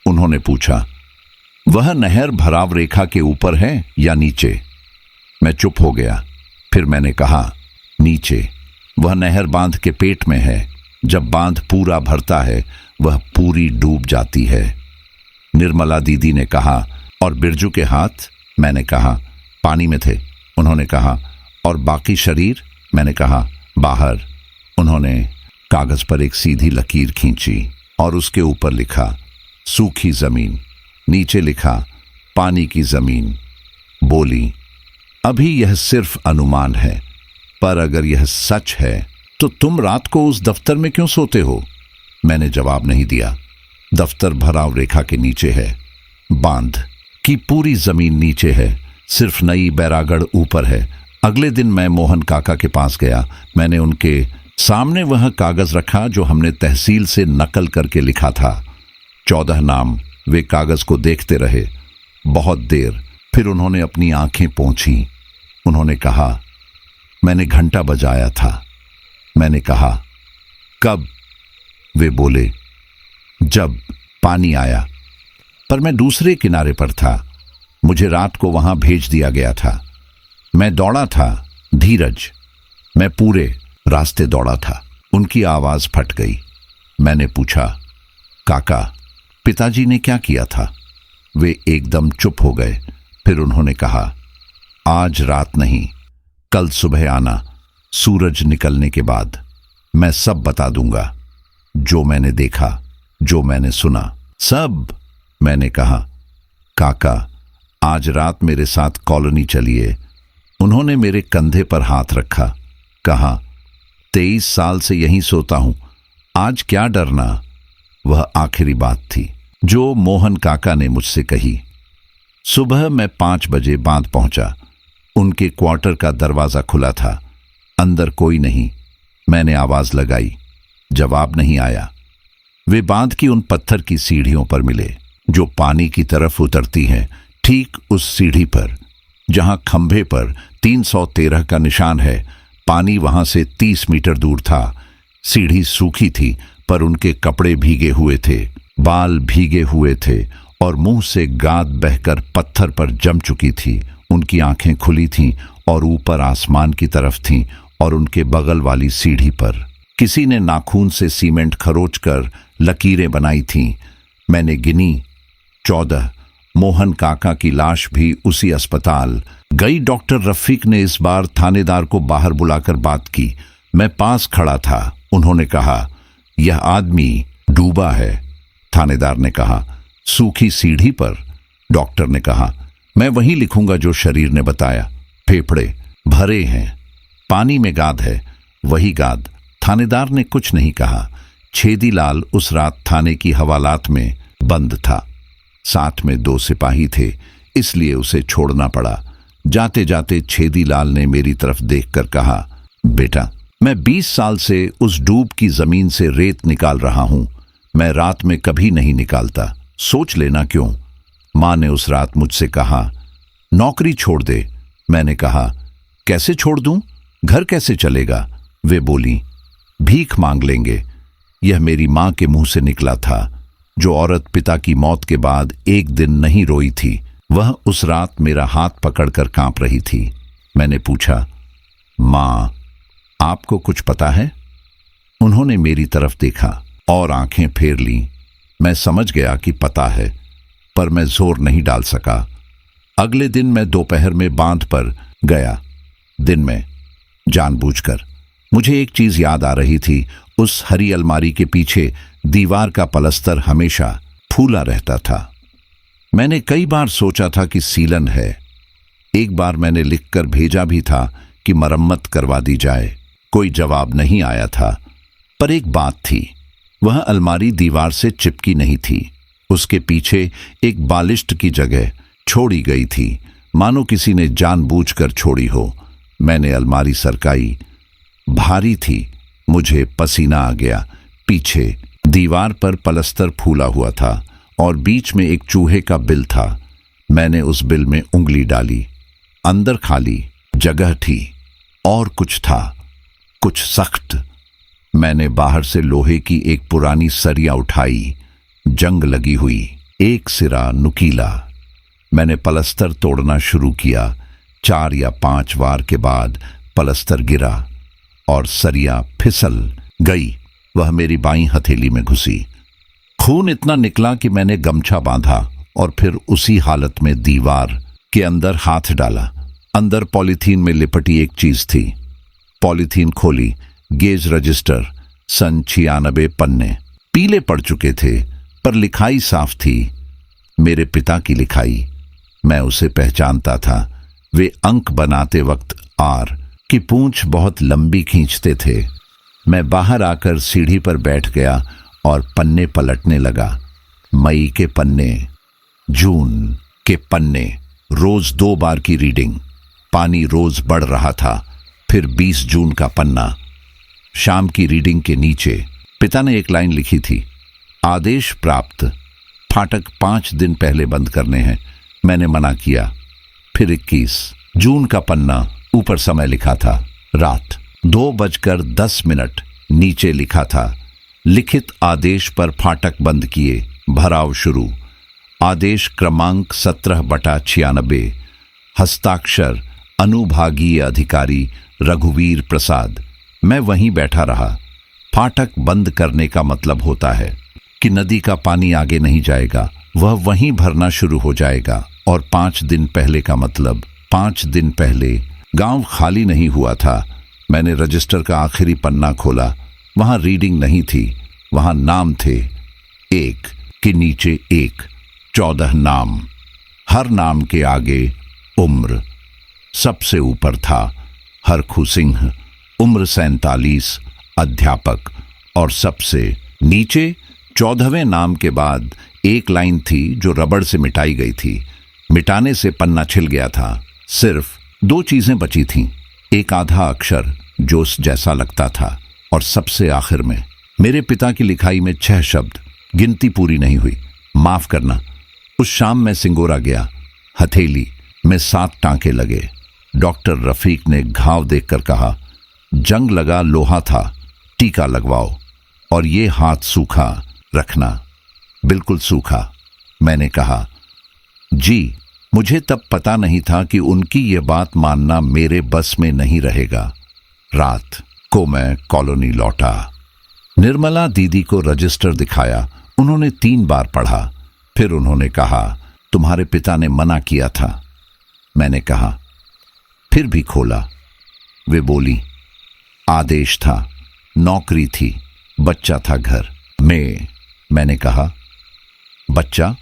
उन्होंने पूछा, वह नहर भराव रेखा के ऊपर है या नीचे? मैं चुप हो गया। फिर मैंने कहा, नीचे। वह नहर बांध के पेट में है। जब बांध पूरा भरता है वह पूरी डूब जाती है। निर्मला दीदी ने कहा, और बिरजू के हाथ? मैंने कहा, पानी में थे। उन्होंने कहा, और बाकी शरीर? मैंने कहा, बाहर। उन्होंने कागज पर एक सीधी लकीर खींची और उसके ऊपर लिखा, सूखी जमीन। नीचे लिखा, पानी की जमीन। बोली, अभी यह सिर्फ अनुमान है, पर अगर यह सच है तो तुम रात को उस दफ्तर में क्यों सोते हो? मैंने जवाब नहीं दिया। दफ्तर भराव रेखा के नीचे है। बांध की पूरी जमीन नीचे है, सिर्फ नई बैरागढ़ ऊपर है। अगले दिन मैं मोहन काका के पास गया। मैंने उनके सामने वह कागज रखा जो हमने तहसील से नकल करके लिखा था। 14 नाम। वे कागज को देखते रहे बहुत देर। फिर उन्होंने अपनी आंखें पोंछी। उन्होंने कहा, मैंने घंटा बजाया था। मैंने कहा, कब? वे बोले, जब पानी आया। पर मैं दूसरे किनारे पर था। मुझे रात को वहां भेज दिया गया था। मैं दौड़ा था, धीरज। मैं पूरे रास्ते दौड़ा था। उनकी आवाज फट गई। मैंने पूछा, काका, पिताजी ने क्या किया था? वे एकदम चुप हो गए। फिर उन्होंने कहा, आज रात नहीं, कल सुबह आना, सूरज निकलने के बाद। मैं सब बता दूंगा, जो मैंने देखा, जो मैंने सुना, सब। मैंने कहा, काका, आज रात मेरे साथ कॉलोनी चलिए। उन्होंने मेरे कंधे पर हाथ रखा। कहा, 23 साल से यहीं सोता हूं, आज क्या डरना? वह आखिरी बात थी जो मोहन काका ने मुझसे कही। सुबह मैं 5 बजे बांध पहुंचा। उनके क्वार्टर का दरवाजा खुला था। अंदर कोई नहीं। मैंने आवाज लगाई, जवाब नहीं आया। वे बांध की उन पत्थर की सीढ़ियों पर मिले जो पानी की तरफ उतरती हैं। ठीक उस सीढ़ी पर जहां खंभे पर 313 का निशान है, पानी वहां से 30 मीटर दूर था। सीढ़ी सूखी थी, पर उनके कपड़े भीगे हुए थे, बाल भीगे हुए थे और मुंह से गाद बहकर पत्थर पर जम चुकी थी। उनकी आंखें खुली थीं और ऊपर आसमान की तरफ थीं। और उनके बगल वाली सीढ़ी पर किसी ने नाखून से सीमेंट खरोचकर लकीरें बनाई थीं। मैंने गिनी, 14। मोहन काका की लाश भी उसी अस्पताल गई। डॉक्टर रफीक ने इस बार थानेदार को बाहर बुलाकर बात की। मैं पास खड़ा था। उन्होंने कहा, यह आदमी डूबा है। थानेदार ने कहा, सूखी सीढ़ी पर? डॉक्टर ने कहा, मैं वही लिखूंगा जो शरीर ने बताया। फेफड़े भरे हैं, पानी में गाद है, वही गाद। थानेदार ने कुछ नहीं कहा। छेदीलाल उस रात थाने की हवालात में बंद था। साथ में 2 सिपाही थे, इसलिए उसे छोड़ना पड़ा। जाते जाते छेदीलाल ने मेरी तरफ देखकर कहा, बेटा, मैं 20 साल से उस डूब की जमीन से रेत निकाल रहा हूं। मैं रात में कभी नहीं निकालता, सोच लेना क्यों। मां ने उस रात मुझसे कहा, नौकरी छोड़ दे। मैंने कहा, कैसे छोड़ दूं? घर कैसे चलेगा? वे बोली, भीख मांग लेंगे। यह मेरी मां के मुंह से निकला था। जो औरत पिता की मौत के बाद एक दिन नहीं रोई थी, वह उस रात मेरा हाथ पकड़कर कांप रही थी। मैंने पूछा, मां, आपको कुछ पता है? उन्होंने मेरी तरफ देखा और आंखें फेर लीं। मैं समझ गया कि पता है, पर मैं जोर नहीं डाल सका। अगले दिन मैं दोपहर में बांध पर गया। दिन में जानबूझकर। मुझे एक चीज याद आ रही थी। उस हरी अलमारी के पीछे दीवार का पलस्तर हमेशा फूला रहता था। मैंने कई बार सोचा था कि सीलन है। एक बार मैंने लिखकर भेजा भी था कि मरम्मत करवा दी जाए। कोई जवाब नहीं आया था। पर एक बात थी, वह अलमारी दीवार से चिपकी नहीं थी। उसके पीछे एक बालिश्त की जगह छोड़ी गई थी, मानो किसी ने जानबूझकर छोड़ी हो। मैंने अलमारी सरकाई। भारी थी। मुझे पसीना आ गया। पीछे दीवार पर पलस्तर फूला हुआ था और बीच में एक चूहे का बिल था। मैंने उस बिल में उंगली डाली। अंदर खाली जगह थी और कुछ था, कुछ सख्त। मैंने बाहर से लोहे की एक पुरानी सरिया उठाई, जंग लगी हुई, एक सिरा नुकीला। मैंने पलस्तर तोड़ना शुरू किया। 4 या 5 वार के बाद पलस्तर गिरा और सरिया फिसल गई। वह मेरी बाईं हथेली में घुसी। खून इतना निकला कि मैंने गमछा बांधा और फिर उसी हालत में दीवार के अंदर हाथ डाला। अंदर पॉलीथीन में लिपटी एक चीज थी। पॉलीथीन खोली। गेज रजिस्टर, सन 96 पन्ने पीले पड़ चुके थे, पर लिखाई साफ थी। मेरे पिता की लिखाई। मैं उसे पहचानता था। वे अंक बनाते वक्त आर की पूंछ बहुत लंबी खींचते थे। मैं बाहर आकर सीढ़ी पर बैठ गया और पन्ने पलटने लगा। मई के पन्ने, जून के पन्ने, रोज 2 बार की रीडिंग। पानी रोज बढ़ रहा था। फिर 20 जून का पन्ना। शाम की रीडिंग के नीचे पिता ने एक लाइन लिखी थी, आदेश प्राप्त, फाटक 5 दिन पहले बंद करने हैं। मैंने मना किया। फिर 21 जून का पन्ना। ऊपर समय लिखा था, रात 2:10। नीचे लिखा था, लिखित आदेश पर फाटक बंद किए, भराव शुरू। आदेश क्रमांक 17/96। हस्ताक्षर अनुभागीय अधिकारी रघुवीर प्रसाद। मैं वहीं बैठा रहा। फाटक बंद करने का मतलब होता है कि नदी का पानी आगे नहीं जाएगा, वह वहीं भरना शुरू हो जाएगा। और 5 दिन पहले का मतलब 5 दिन पहले गांव खाली नहीं हुआ था। मैंने रजिस्टर का आखिरी पन्ना खोला। वहां रीडिंग नहीं थी, वहां नाम थे, एक के नीचे एक, 14 नाम। हर नाम के आगे उम्र। सबसे ऊपर था हरखू सिंह, उम्र 47, अध्यापक। और सबसे नीचे 14वें नाम के बाद एक लाइन थी जो रबड़ से मिटाई गई थी। मिटाने से पन्ना छिल गया था। सिर्फ 2 चीजें बची थीं, एक आधा अक्षर जो जैसा लगता था, और सबसे आखिर में मेरे पिता की लिखाई में 6 शब्द। गिनती पूरी नहीं हुई, माफ करना। उस शाम मैं सिंगोरा गया। हथेली में 7 टांके लगे। डॉक्टर रफीक ने घाव देखकर कहा, जंग लगा लोहा था, टीका लगवाओ, और ये हाथ सूखा रखना, बिल्कुल सूखा। मैंने कहा, जी। मुझे तब पता नहीं था कि उनकी ये बात मानना मेरे बस में नहीं रहेगा। रात को मैं कॉलोनी लौटा। निर्मला दीदी को रजिस्टर दिखाया। उन्होंने 3 बार पढ़ा। फिर उन्होंने कहा, तुम्हारे पिता ने मना किया था। मैंने कहा, फिर भी खोला। वे बोली, आदेश था, नौकरी थी, बच्चा था घर में। मैंने कहा, बच्चा?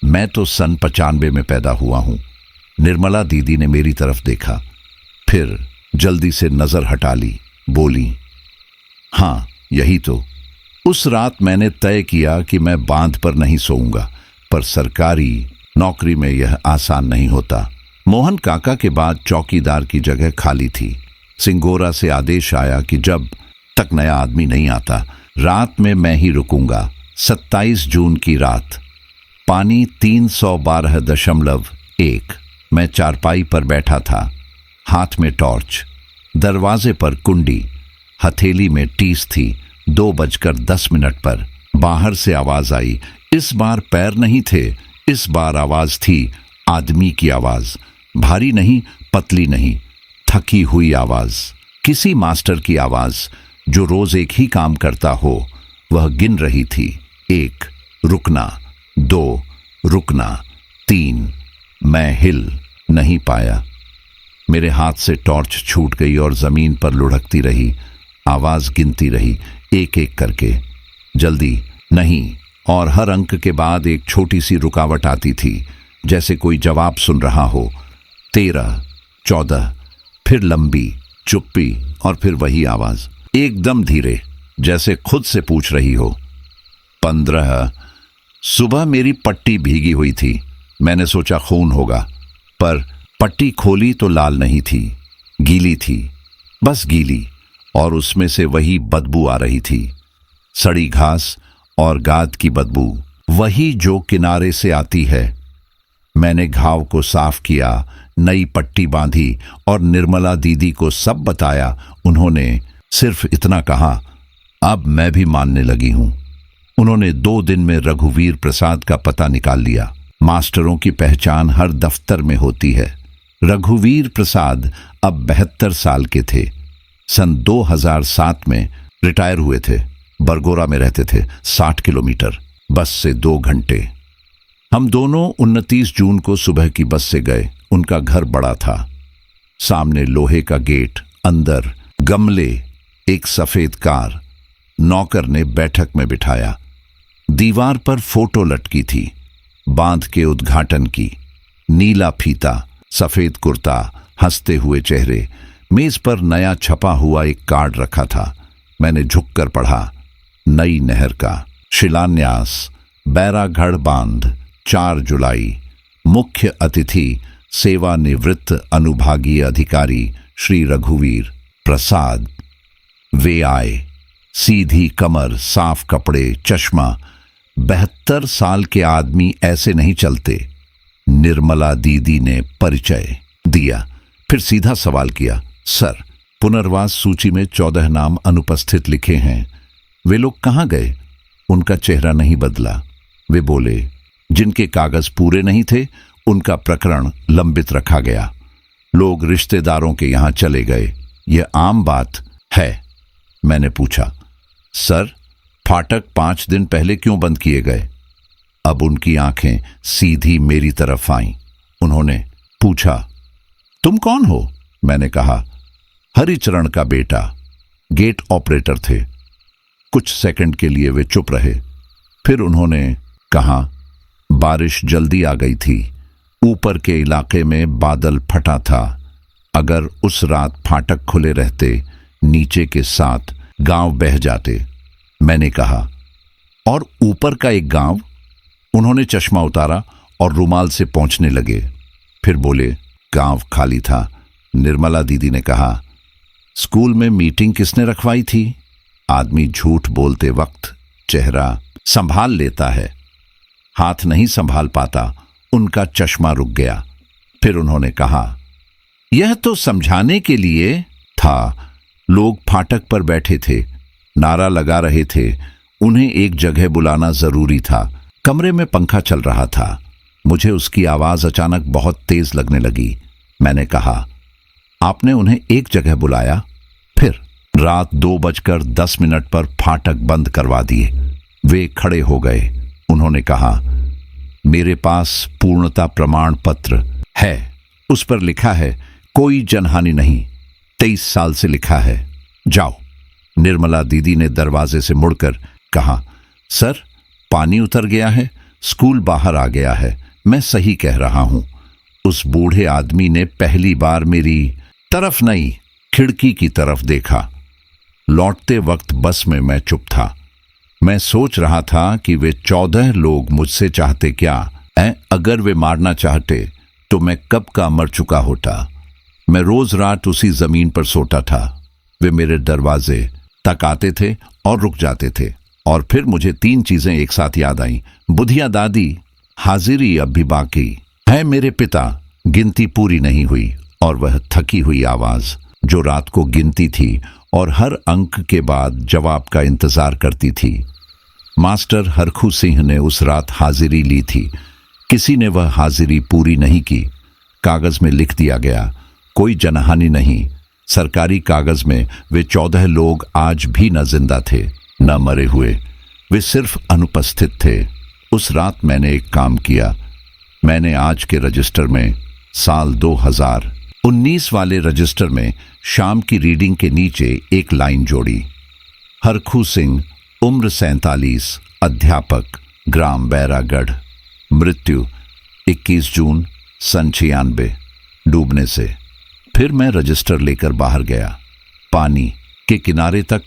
मैं तो सन 95 में पैदा हुआ हूं। निर्मला दीदी ने मेरी तरफ देखा, फिर जल्दी से नजर हटा ली। बोली, हां यही तो। उस रात मैंने तय किया कि मैं बांध पर नहीं सोऊंगा, पर सरकारी नौकरी में यह आसान नहीं होता। मोहन काका के बाद चौकीदार की जगह खाली थी। सिंगोरा से आदेश आया कि जब तक नया आदमी नहीं आता, रात में मैं ही रुकूंगा। 27 जून की रात। पानी 312.1। मैं चारपाई पर बैठा था, हाथ में टॉर्च, दरवाजे पर कुंडी, हथेली में टीस थी। 2:10 पर बाहर से आवाज आई। इस बार पैर नहीं थे, इस बार आवाज थी आदमी की आवाज। भारी नहीं, पतली नहीं, थकी हुई आवाज। किसी मास्टर की आवाज जो रोज एक ही काम करता हो। वह गिन रही थी, 1 रुकना, 2 रुकना, 3। मैं हिल नहीं पाया। मेरे हाथ से टॉर्च छूट गई और जमीन पर लुढ़कती रही। आवाज गिनती रही, एक एक करके। जल्दी नहीं, और हर अंक के बाद एक छोटी सी रुकावट आती थी, जैसे कोई जवाब सुन रहा हो। 13, 14, फिर लंबी चुप्पी और फिर वही आवाज, एकदम धीरे, जैसे खुद से पूछ रही हो। 15। सुबह मेरी पट्टी भीगी हुई थी। मैंने सोचा खून होगा, पर पट्टी खोली तो लाल नहीं थी, गीली थी, बस गीली, और उसमें से वही बदबू आ रही थी, सड़ी घास और गाद की बदबू, वही जो किनारे से आती है। मैंने घाव को साफ किया, नई पट्टी बांधी और निर्मला दीदी को सब बताया। उन्होंने सिर्फ इतना कहा, अब मैं भी मानने लगी हूं। उन्होंने 2 दिन में रघुवीर प्रसाद का पता निकाल लिया। मास्टरों की पहचान हर दफ्तर में होती है। रघुवीर प्रसाद अब 72 साल के थे। सन 2007 में रिटायर हुए थे। बरगोरा में रहते थे, 60 किलोमीटर, बस से 2 घंटे। हम दोनों 29 जून को सुबह की बस से गए। उनका घर बड़ा था, सामने लोहे का गेट, अंदर गमले, एक सफेद कार। नौकर ने बैठक में बिठाया। दीवार पर फोटो लटकी थी, बांध के उद्घाटन की, नीला फीता, सफेद कुर्ता, हंसते हुए चेहरे। मेज पर नया छपा हुआ एक कार्ड रखा था। मैंने झुककर पढ़ा, नई नहर का शिलान्यास, बैरागढ़ बांध, 4 जुलाई। मुख्य अतिथि सेवानिवृत्त अनुभागीय अधिकारी श्री रघुवीर प्रसाद। वे आए, सीधी कमर, साफ कपड़े, चश्मा। 72 साल के आदमी ऐसे नहीं चलते। निर्मला दीदी ने परिचय दिया, फिर सीधा सवाल किया, सर, पुनर्वास सूची में 14 नाम अनुपस्थित लिखे हैं, वे लोग कहाँ गए? उनका चेहरा नहीं बदला। वे बोले, जिनके कागज पूरे नहीं थे उनका प्रकरण लंबित रखा गया। लोग रिश्तेदारों के यहां चले गए, यह आम बात है। मैंने पूछा, सर, फाटक 5 दिन पहले क्यों बंद किए गए? अब उनकी आंखें सीधी मेरी तरफ आईं। उन्होंने पूछा, तुम कौन हो? मैंने कहा, हरिचरण का बेटा, गेट ऑपरेटर थे। कुछ सेकंड के लिए वे चुप रहे, फिर उन्होंने कहा, बारिश जल्दी आ गई थी, ऊपर के इलाके में बादल फटा था। अगर उस रात फाटक खुले रहते, नीचे के साथ गांव बह जाते। मैंने कहा, और ऊपर का एक गांव? उन्होंने चश्मा उतारा और रुमाल से पोंछने लगे, फिर बोले, गांव खाली था। निर्मला दीदी ने कहा, स्कूल में मीटिंग किसने रखवाई थी? आदमी झूठ बोलते वक्त चेहरा संभाल लेता है, हाथ नहीं संभाल पाता। उनका चश्मा रुक गया। फिर उन्होंने कहा, यह तो समझाने के लिए था। लोग फाटक पर बैठे थे, नारा लगा रहे थे, उन्हें एक जगह बुलाना जरूरी था। कमरे में पंखा चल रहा था। मुझे उसकी आवाज अचानक बहुत तेज लगने लगी। मैंने कहा, आपने उन्हें एक जगह बुलाया? फिर रात 2:10 पर फाटक बंद करवा दिए। वे खड़े हो गए। उन्होंने कहा, मेरे पास पूर्णता प्रमाण पत्र है, उस पर लिखा है कोई जनहानि नहीं, 23 साल से लिखा है, जाओ। निर्मला दीदी ने दरवाजे से मुड़कर कहा, सर, पानी उतर गया है, स्कूल बाहर आ गया है, मैं सही कह रहा हूं। उस बूढ़े आदमी ने पहली बार मेरी तरफ नहीं, खिड़की की तरफ देखा। लौटते वक्त बस में मैं चुप था। मैं सोच रहा था कि वे 14 लोग मुझसे चाहते क्या? अगर वे मारना चाहते तो मैं कब का मर चुका होता। मैं रोज रात उसी जमीन पर सोता था। वे मेरे दरवाजे तक आते थे और रुक जाते थे। और फिर मुझे 3 चीजें एक साथ याद आईं। बुधिया दादी, हाजिरी अब भी बाकी है, मेरे पिता, गिनती पूरी नहीं हुई, और वह थकी हुई आवाज जो रात को गिनती थी और हर अंक के बाद जवाब का इंतजार करती थी। मास्टर हरखू सिंह ने उस रात हाजिरी ली थी। किसी ने वह हाजिरी पूरी नहीं की। कागज में लिख दिया गया, कोई जनहानि नहीं। सरकारी कागज में वे 14 लोग आज भी न जिंदा थे, न मरे हुए, वे सिर्फ अनुपस्थित थे। उस रात मैंने एक काम किया। मैंने आज के रजिस्टर में साल 2019 वाले रजिस्टर में शाम की रीडिंग के नीचे एक लाइन जोड़ी, हरखू सिंह, उम्र 47, अध्यापक, ग्राम बैरागढ़। मृत्यु 21 जून सन 96, डूबने से। फिर मैं रजिस्टर लेकर बाहर गया। पानी के किनारे तक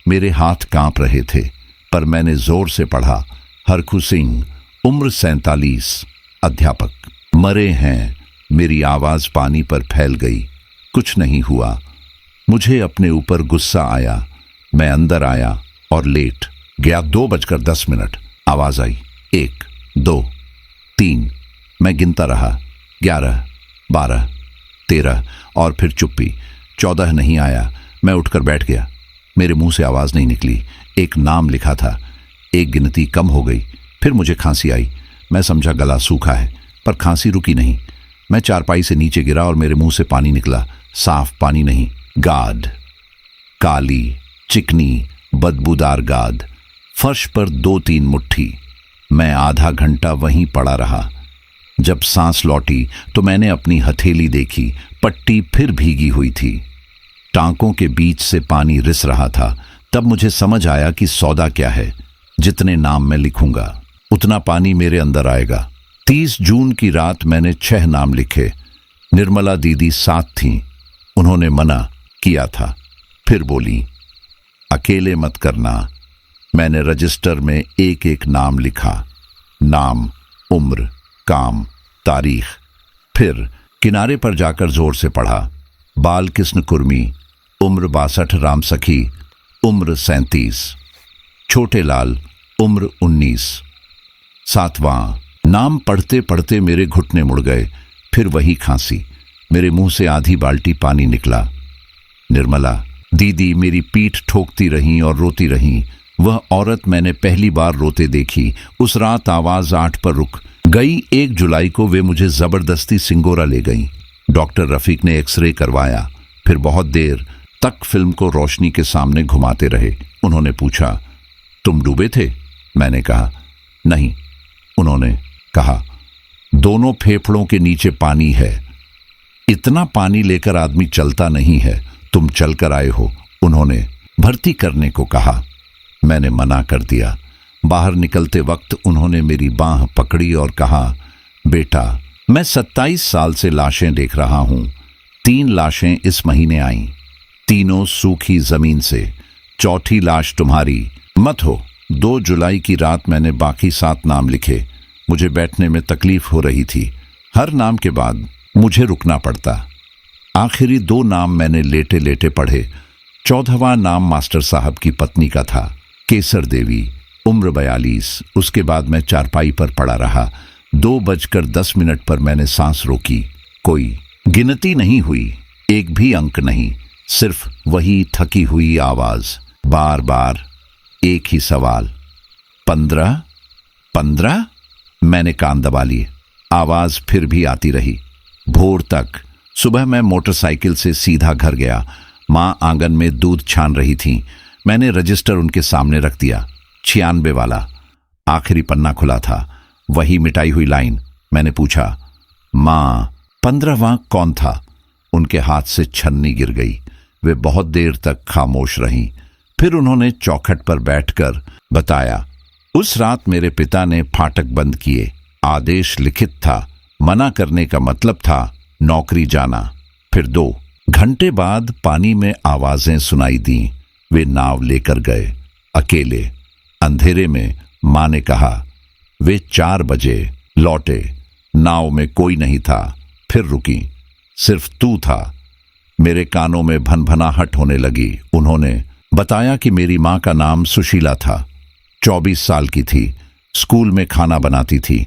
मेरे हाथ कांप रहे थे, पर मैंने जोर से पढ़ा। हरखू सिंह, उम्र 47, अध्यापक। मरे हैं। मेरी आवाज पानी पर फैल गई। कुछ नहीं हुआ। मुझे अपने ऊपर गुस्सा आया। मैं अंदर आया और लेट गया। 2:10। आवाज आई, 1, 2, 3। मैं गिनता रहा, 11, 12, 13 और फिर चुप्पी। 14 नहीं आया। मैं उठकर बैठ गया। मेरे मुंह से आवाज नहीं निकली। एक नाम लिखा था। एक गिनती कम हो गई। फिर मुझे खांसी आई। मैं समझा गला सूखा है, पर खांसी रुकी नहीं। मैं चारपाई से नीचे गिरा और मेरे मुंह से पानी निकला। साफ पानी नहीं, गाद, काली, चिकनी, बदबूदार गाद। फर्श पर 2-3 मुट्ठी। मैं आधा घंटा वहीं पड़ा रहा। जब सांस लौटी तो मैंने अपनी हथेली देखी। पट्टी फिर भीगी हुई थी। टांकों के बीच से पानी रिस रहा था। तब मुझे समझ आया कि सौदा क्या है। जितने नाम मैं लिखूंगा, उतना पानी मेरे अंदर आएगा। 30 जून की रात मैंने 6 नाम लिखे। निर्मला दीदी साथ थीं। उन्होंने मना किया था। फिर बोली, अकेले मत करना। मैंने रजिस्टर में एक एक नाम लिखा। नाम, उम्र, काम, तारीख। फिर किनारे पर जाकर जोर से पढ़ा। बालकृष्ण कुर्मी, उम्र 62, राम सखी, उम्र 37, छोटे लाल, उम्र 19। 7वां नाम पढ़ते पढ़ते मेरे घुटने मुड़ गए। फिर वही खांसी। मेरे मुंह से आधी बाल्टी पानी निकला। निर्मला दीदी मेरी पीठ ठोकती रहीं और रोती रहीं। वह औरत मैंने पहली बार रोते देखी। उस रात आवाज 8 पर रुक गई। 1 जुलाई को वे मुझे जबरदस्ती सिंगोरा ले गईं। डॉक्टर रफीक ने एक्सरे करवाया। फिर बहुत देर तक फिल्म को रोशनी के सामने घुमाते रहे। उन्होंने पूछा, तुम डूबे थे? मैंने कहा, नहीं। उन्होंने कहा, दोनों फेफड़ों के नीचे पानी है। इतना पानी लेकर आदमी चलता नहीं है। तुम चलकर आए हो। उन्होंने भर्ती करने को कहा। मैंने मना कर दिया। बाहर निकलते वक्त उन्होंने मेरी बांह पकड़ी और कहा, बेटा, मैं 27 साल से लाशें देख रहा हूं। 3 लाशें इस महीने आईं, तीनों सूखी जमीन से। चौथी लाश तुम्हारी। मत हो। 2 जुलाई की रात मैंने बाकी 7 नाम लिखे। मुझे बैठने में तकलीफ हो रही थी। हर नाम के बाद मुझे रुकना पड़ता। आखिरी 2 नाम मैंने लेटे लेटे पढ़े। 14वां नाम मास्टर साहब की पत्नी का था, केसर देवी, उम्र 42। उसके बाद मैं चारपाई पर पड़ा रहा। 2:10 पर मैंने सांस रोकी। कोई गिनती नहीं हुई, एक भी अंक नहीं, सिर्फ वही थकी हुई आवाज। बार बार एक ही सवाल, 15, 15। मैंने कान दबा लिए। आवाज फिर भी आती रही। भोर तक। सुबह मैं मोटरसाइकिल से सीधा घर गया। माँ आंगन में दूध छान रही थी। मैंने रजिस्टर उनके सामने रख दिया। 96 वाला। आखिरी पन्ना खुला था। वही मिटाई हुई लाइन। मैंने पूछा, माँ, 15वां कौन था? उनके हाथ से छन्नी गिर गई। वे बहुत देर तक खामोश रहीं। फिर उन्होंने चौखट पर बैठकर बताया, उस रात मेरे पिता ने फाटक बंद किए। आदेश लिखित था। मना करने का मतलब था नौकरी जाना। फिर 2 घंटे बाद पानी में आवाजें सुनाई दी। वे नाव लेकर गए, अकेले। अंधेरे में मां ने कहा। वे 4 बजे लौटे। नाव में कोई नहीं था। फिर रुकी। सिर्फ तू था। मेरे कानों में भनभनाहट होने लगी। उन्होंने बताया कि मेरी मां का नाम सुशीला था। 24 साल की थी। स्कूल में खाना बनाती थी।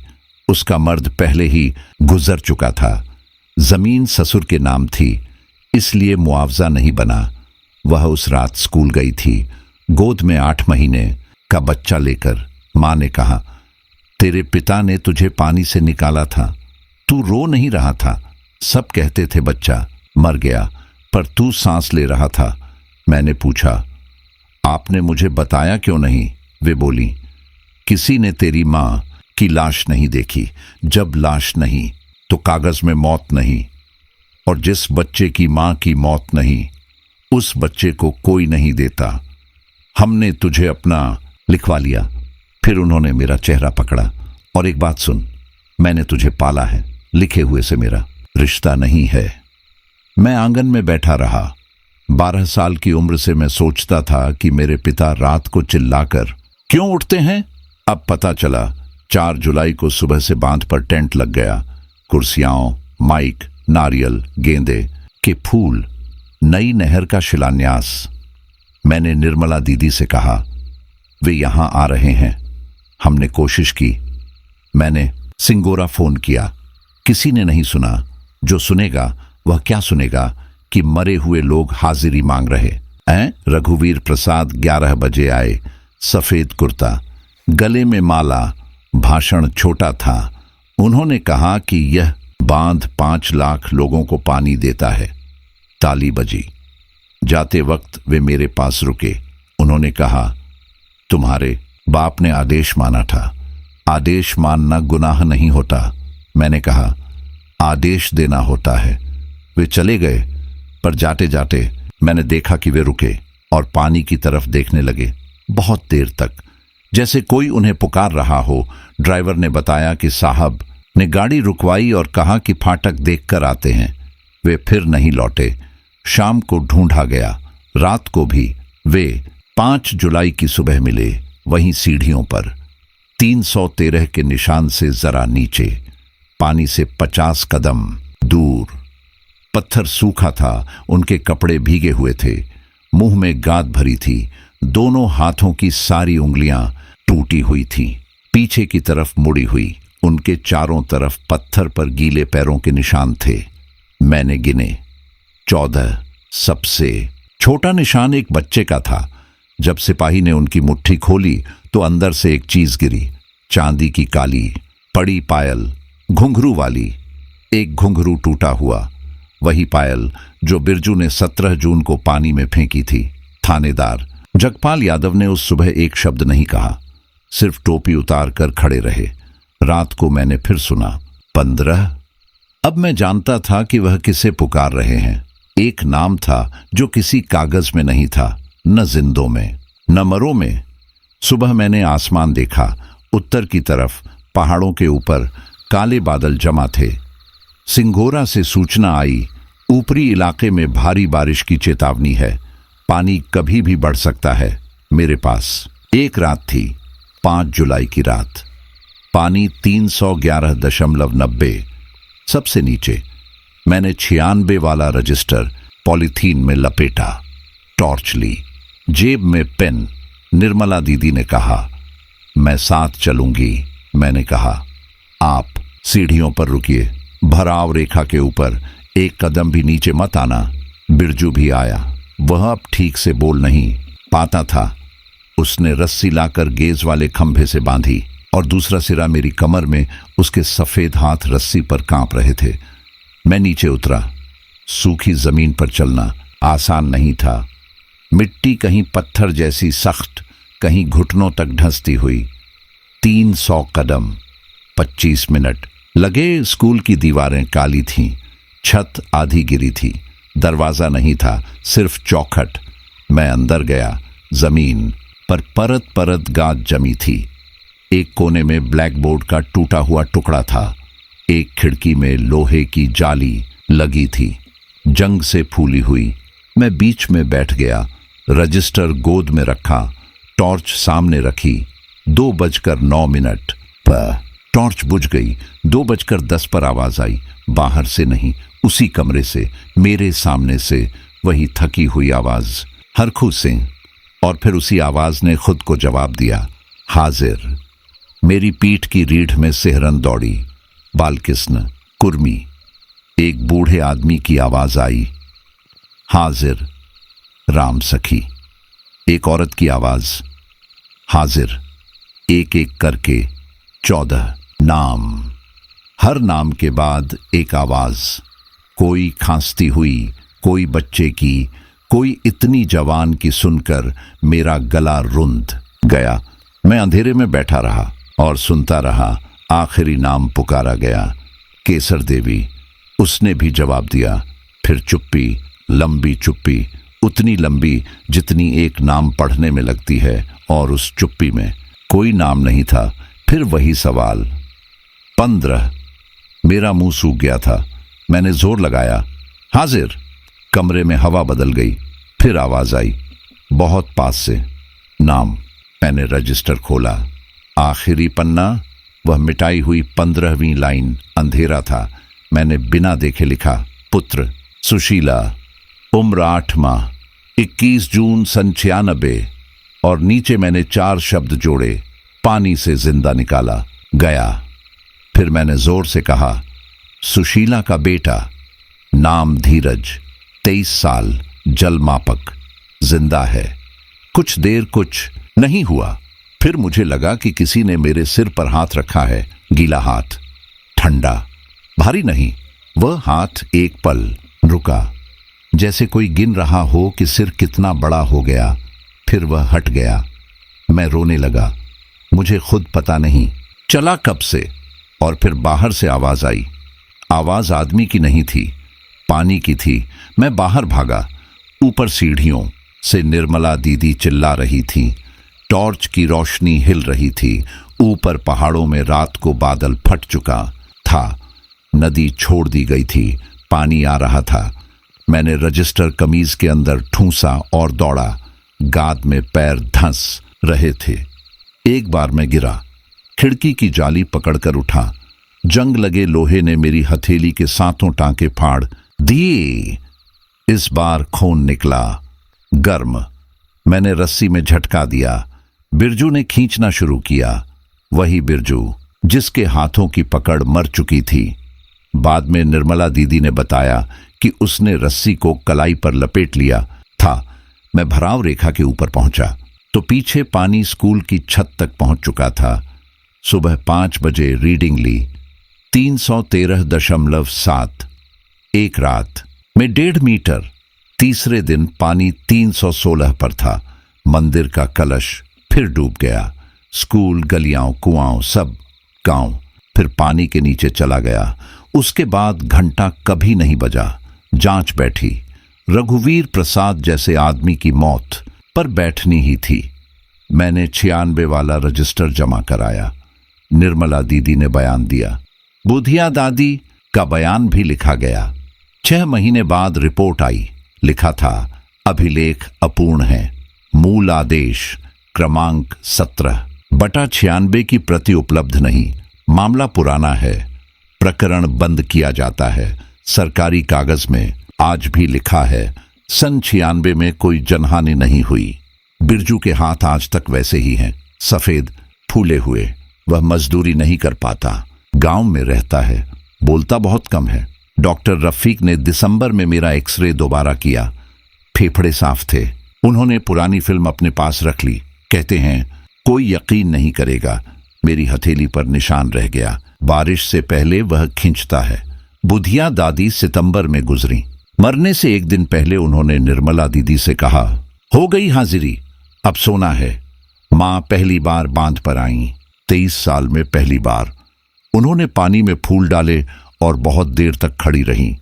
उसका मर्द पहले ही गुजर चुका था। जमीन ससुर के नाम थी, इसलिए मुआवजा नहीं बना। वह उस रात स्कूल गई थी, गोद में 8 महीने का बच्चा लेकर। मां ने कहा, तेरे पिता ने तुझे पानी से निकाला था। तू रो नहीं रहा था। सब कहते थे बच्चा मर गया, पर तू सांस ले रहा था। मैंने पूछा, आपने मुझे बताया क्यों नहीं? वे बोली, किसी ने तेरी मां की लाश नहीं देखी। जब लाश नहीं तो कागज में मौत नहीं, और जिस बच्चे की मां की मौत नहीं, उस बच्चे को कोई नहीं देता। हमने तुझे अपना लिखवा लिया। फिर उन्होंने मेरा चेहरा पकड़ा और एक बात सुन, मैंने तुझे पाला है, लिखे हुए से मेरा रिश्ता नहीं है। मैं आंगन में बैठा रहा। 12 साल की उम्र से मैं सोचता था कि मेरे पिता रात को चिल्लाकर क्यों उठते हैं। अब पता चला 4 जुलाई को सुबह से बांध पर टेंट लग गया। कुर्सियां, माइक, नारियल, गेंदे के फूल, नई नहर का शिलान्यास। मैंने निर्मला दीदी से कहा, वे यहां आ रहे हैं। हमने कोशिश की। मैंने सिंगोरा फोन किया, किसी ने नहीं सुना। जो सुनेगा वह क्या सुनेगा कि मरे हुए लोग हाजिरी मांग रहे हैं। रघुवीर प्रसाद 11 बजे आए, सफेद कुर्ता, गले में माला, भाषण छोटा था। उन्होंने कहा कि यह बांध 5 लाख लोगों को पानी देता है। ताली बजी। जाते वक्त वे मेरे पास रुके। उन्होंने कहा, तुम्हारे बाप ने आदेश माना था, आदेश मानना गुनाह नहीं होता। मैंने कहा, आदेश देना होता है। वे चले गए, पर जाते जाते मैंने देखा कि वे रुके और पानी की तरफ देखने लगे, बहुत देर तक, जैसे कोई उन्हें पुकार रहा हो। ड्राइवर ने बताया कि साहब ने गाड़ी रुकवाई और कहा कि फाटक देखकर आते हैं। वे फिर नहीं लौटे। शाम को ढूंढा गया, रात को भी। वे 5 जुलाई की सुबह मिले, वहीं सीढ़ियों पर, 313 के निशान से जरा नीचे, पानी से 50 कदम दूर। पत्थर सूखा था, उनके कपड़े भीगे हुए थे, मुंह में गाद भरी थी, दोनों हाथों की सारी उंगलियां टूटी हुई थीं, पीछे की तरफ मुड़ी हुई। उनके चारों तरफ पत्थर पर गीले पैरों के निशान थे। मैंने गिने, 14। सबसे छोटा निशान एक बच्चे का था। जब सिपाही ने उनकी मुट्ठी खोली तो अंदर से एक चीज गिरी, चांदी की काली पड़ी पायल, घुंघरू वाली। एक घुंघरू टूटा हुआ, वही पायल जो बिरजू ने 17 जून को पानी में फेंकी थी। थानेदार जगपाल यादव ने उस सुबह एक शब्द नहीं कहा, सिर्फ टोपी उतार कर खड़े रहे। रात को मैंने फिर सुना, 15। अब मैं जानता था कि वह किसे पुकार रहे हैं। एक नाम था जो किसी कागज में नहीं था, न जिंदों में, न मरों में। सुबह मैंने आसमान देखा, उत्तर की तरफ पहाड़ों के ऊपर काले बादल जमा थे। सिंगोरा से सूचना आई, ऊपरी इलाके में भारी बारिश की चेतावनी है, पानी कभी भी बढ़ सकता है। मेरे पास एक रात थी, 5 जुलाई की रात। पानी 311.90, सबसे नीचे। मैंने 96 वाला रजिस्टर पॉलीथीन में लपेटा, टॉर्च ली, जेब में पेन। निर्मला दीदी ने कहा, मैं साथ चलूंगी। मैंने कहा, आप सीढ़ियों पर रुकिए, भराव रेखा के ऊपर, एक कदम भी नीचे मत आना। बिरजू भी आया। वह अब ठीक से बोल नहीं पाता था। उसने रस्सी लाकर गेज वाले खंभे से बांधी और दूसरा सिरा मेरी कमर में। उसके सफेद हाथ रस्सी पर कांप रहे थे। मैं नीचे उतरा। सूखी जमीन पर चलना आसान नहीं था। मिट्टी कहीं पत्थर जैसी सख्त, कहीं घुटनों तक ढंसती हुई। 300 कदम, 25 मिनट लगे। स्कूल की दीवारें काली थीं, छत आधी गिरी थी, दरवाजा नहीं था, सिर्फ चौखट। मैं अंदर गया। जमीन पर परत परत गाद जमी थी। एक कोने में ब्लैक बोर्ड का टूटा हुआ टुकड़ा था। एक खिड़की में लोहे की जाली लगी थी, जंग से फूली हुई। मैं बीच में बैठ गया, रजिस्टर गोद में रखा, टॉर्च सामने रखी। 2:09 पर टॉर्च बुझ गई। 2:10 पर आवाज आई, बाहर से नहीं, उसी कमरे से, मेरे सामने से, वही थकी हुई आवाज, हरखू सिंह। और फिर उसी आवाज ने खुद को जवाब दिया, हाजिर। मेरी पीठ की रीढ़ में सिहरन दौड़ी। बालकिस्न, कुर्मी। एक बूढ़े आदमी की आवाज आई, हाजिर। राम सखी। एक औरत की आवाज, हाजिर। एक एक करके 14 नाम। हर नाम के बाद एक आवाज, कोई खांसती हुई, कोई बच्चे की, कोई इतनी जवान की सुनकर मेरा गला रुंध गया। मैं अंधेरे में बैठा रहा और सुनता रहा। आखिरी नाम पुकारा गया, केसर देवी। उसने भी जवाब दिया। फिर चुप्पी, लंबी चुप्पी, उतनी लंबी जितनी एक नाम पढ़ने में लगती है। और उस चुप्पी में कोई नाम नहीं था। फिर वही सवाल। 15। मेरा मुंह सूख गया था। मैंने जोर लगाया, हाजिर। कमरे में हवा बदल गई। फिर आवाज आई, बहुत पास से, नाम। मैंने रजिस्टर खोला। आखिरी पन्ना, वह मिटाई हुई 15वीं लाइन। अंधेरा था। मैंने बिना देखे लिखा, पुत्र सुशीला, उम्र 8 माह, 21 जून सन 96। और नीचे मैंने 4 शब्द जोड़े, पानी से जिंदा निकाला गया। फिर मैंने जोर से कहा, सुशीला का बेटा, नाम धीरज, 23 साल, जल मापक, जिंदा है। कुछ देर कुछ नहीं हुआ। फिर मुझे लगा कि किसी ने मेरे सिर पर हाथ रखा है। गीला हाथ, ठंडा, भारी नहीं। वह हाथ एक पल रुका, जैसे कोई गिन रहा हो कि सिर कितना बड़ा हो गया। फिर वह हट गया। मैं रोने लगा। मुझे खुद पता नहीं चला कब से। और फिर बाहर से आवाज आई। आवाज आदमी की नहीं थी, पानी की थी। मैं बाहर भागा। ऊपर सीढ़ियों से निर्मला दीदी चिल्ला रही थी। टॉर्च की रोशनी हिल रही थी। ऊपर पहाड़ों में रात को बादल फट चुका था। नदी छोड़ दी गई थी। पानी आ रहा था। मैंने रजिस्टर कमीज के अंदर ठूंसा और दौड़ा। गाद में पैर धंस रहे थे। एक बार मैं गिरा। खिड़की की जाली पकड़कर उठा। जंग लगे लोहे ने मेरी हथेली के सातों टांके फाड़ दिए। इस बार खून निकला, गर्म। मैंने रस्सी में झटका दिया। बिरजू ने खींचना शुरू किया। वही बिरजू जिसके हाथों की पकड़ मर चुकी थी। बाद में निर्मला दीदी ने बताया कि उसने रस्सी को कलाई पर लपेट लिया था। मैं भराव रेखा के ऊपर पहुंचा तो पीछे पानी स्कूल की छत तक पहुंच चुका था। सुबह 5 बजे रीडिंग ली, 313.7। एक रात में 1.5 मीटर। तीसरे दिन पानी 316 पर था। मंदिर का कलश फिर डूब गया। स्कूल, गलियां, कुआं, सब गांव फिर पानी के नीचे चला गया। उसके बाद घंटा कभी नहीं बजा। जांच बैठी। रघुवीर प्रसाद जैसे आदमी की मौत पर बैठनी ही थी। मैंने 96 वाला रजिस्टर जमा कराया। निर्मला दीदी ने बयान दिया। बुधिया दादी का बयान भी लिखा गया। 6 महीने बाद रिपोर्ट आई। लिखा था, अभिलेख अपूर्ण है। मूल आदेश क्रमांक 17/96 की प्रति उपलब्ध नहीं। मामला पुराना है। प्रकरण बंद किया जाता है। सरकारी कागज में आज भी लिखा है, सन 96 में कोई जनहानि नहीं हुई। बिरजू के हाथ आज तक वैसे ही हैं, सफेद, फूले हुए। वह मजदूरी नहीं कर पाता। गांव में रहता है। बोलता बहुत कम है। डॉक्टर रफीक ने दिसंबर में मेरा एक्सरे दोबारा किया। फेफड़े साफ थे। उन्होंने पुरानी फिल्म अपने पास रख ली। कहते हैं, कोई यकीन नहीं करेगा, मेरी हथेली पर निशान रह गया। बारिश से पहले वह खींचता है। बुधिया दादी सितंबर में गुजरी। मरने से एक दिन पहले उन्होंने निर्मला दीदी से कहा, हो गई हाजिरी, अब सोना है। मां पहली बार बांध पर आई। 23 साल में पहली बार। उन्होंने पानी में फूल डाले और बहुत देर तक खड़ी रहीं।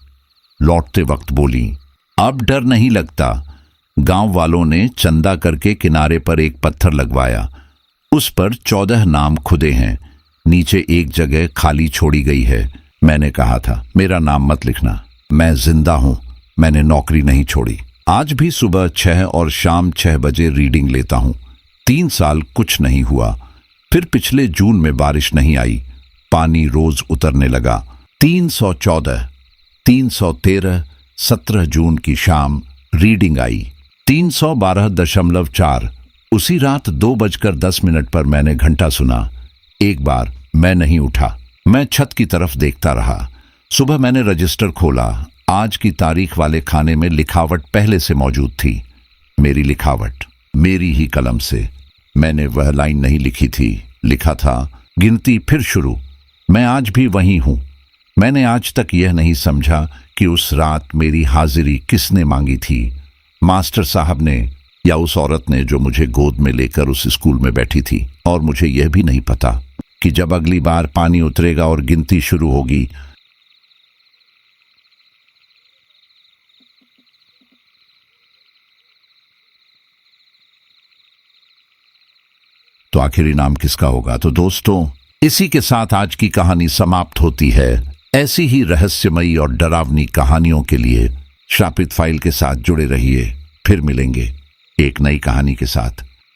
लौटते वक्त बोली, अब डर नहीं लगता। गांव वालों ने चंदा करके किनारे पर एक पत्थर लगवाया। उस पर 14 नाम खुदे हैं। नीचे एक जगह खाली छोड़ी गई है। मैंने कहा था, मेरा नाम मत लिखना। मैं जिंदा हूं। मैंने नौकरी नहीं छोड़ी। आज भी सुबह 6 और शाम 6 बजे रीडिंग लेता हूं। 3 साल कुछ नहीं हुआ। फिर पिछले जून में बारिश नहीं आई। पानी रोज उतरने लगा। 314, 313, 17 जून की शाम रीडिंग आई 312.4। उसी रात 2:10 पर मैंने घंटा सुना। एक बार मैं नहीं उठा। मैं छत की तरफ देखता रहा। सुबह मैंने रजिस्टर खोला। आज की तारीख वाले खाने में लिखावट पहले से मौजूद थी। मेरी लिखावट, मेरी ही कलम से। मैंने वह लाइन नहीं लिखी थी। लिखा था, गिनती फिर शुरू। मैं आज भी वही हूं। मैंने आज तक यह नहीं समझा कि उस रात मेरी हाजिरी किसने मांगी थी, मास्टर साहब ने या उस औरत ने जो मुझे गोद में लेकर उस स्कूल में बैठी थी। और मुझे यह भी नहीं पता कि जब अगली बार पानी उतरेगा और गिनती शुरू होगी, तो आखिर इनाम किसका होगा? तो दोस्तों, इसी के साथ आज की कहानी समाप्त होती है। ऐसी ही रहस्यमयी और डरावनी कहानियों के लिए श्रापित फाइल के साथ जुड़े रहिए। फिर मिलेंगे एक नई कहानी के साथ।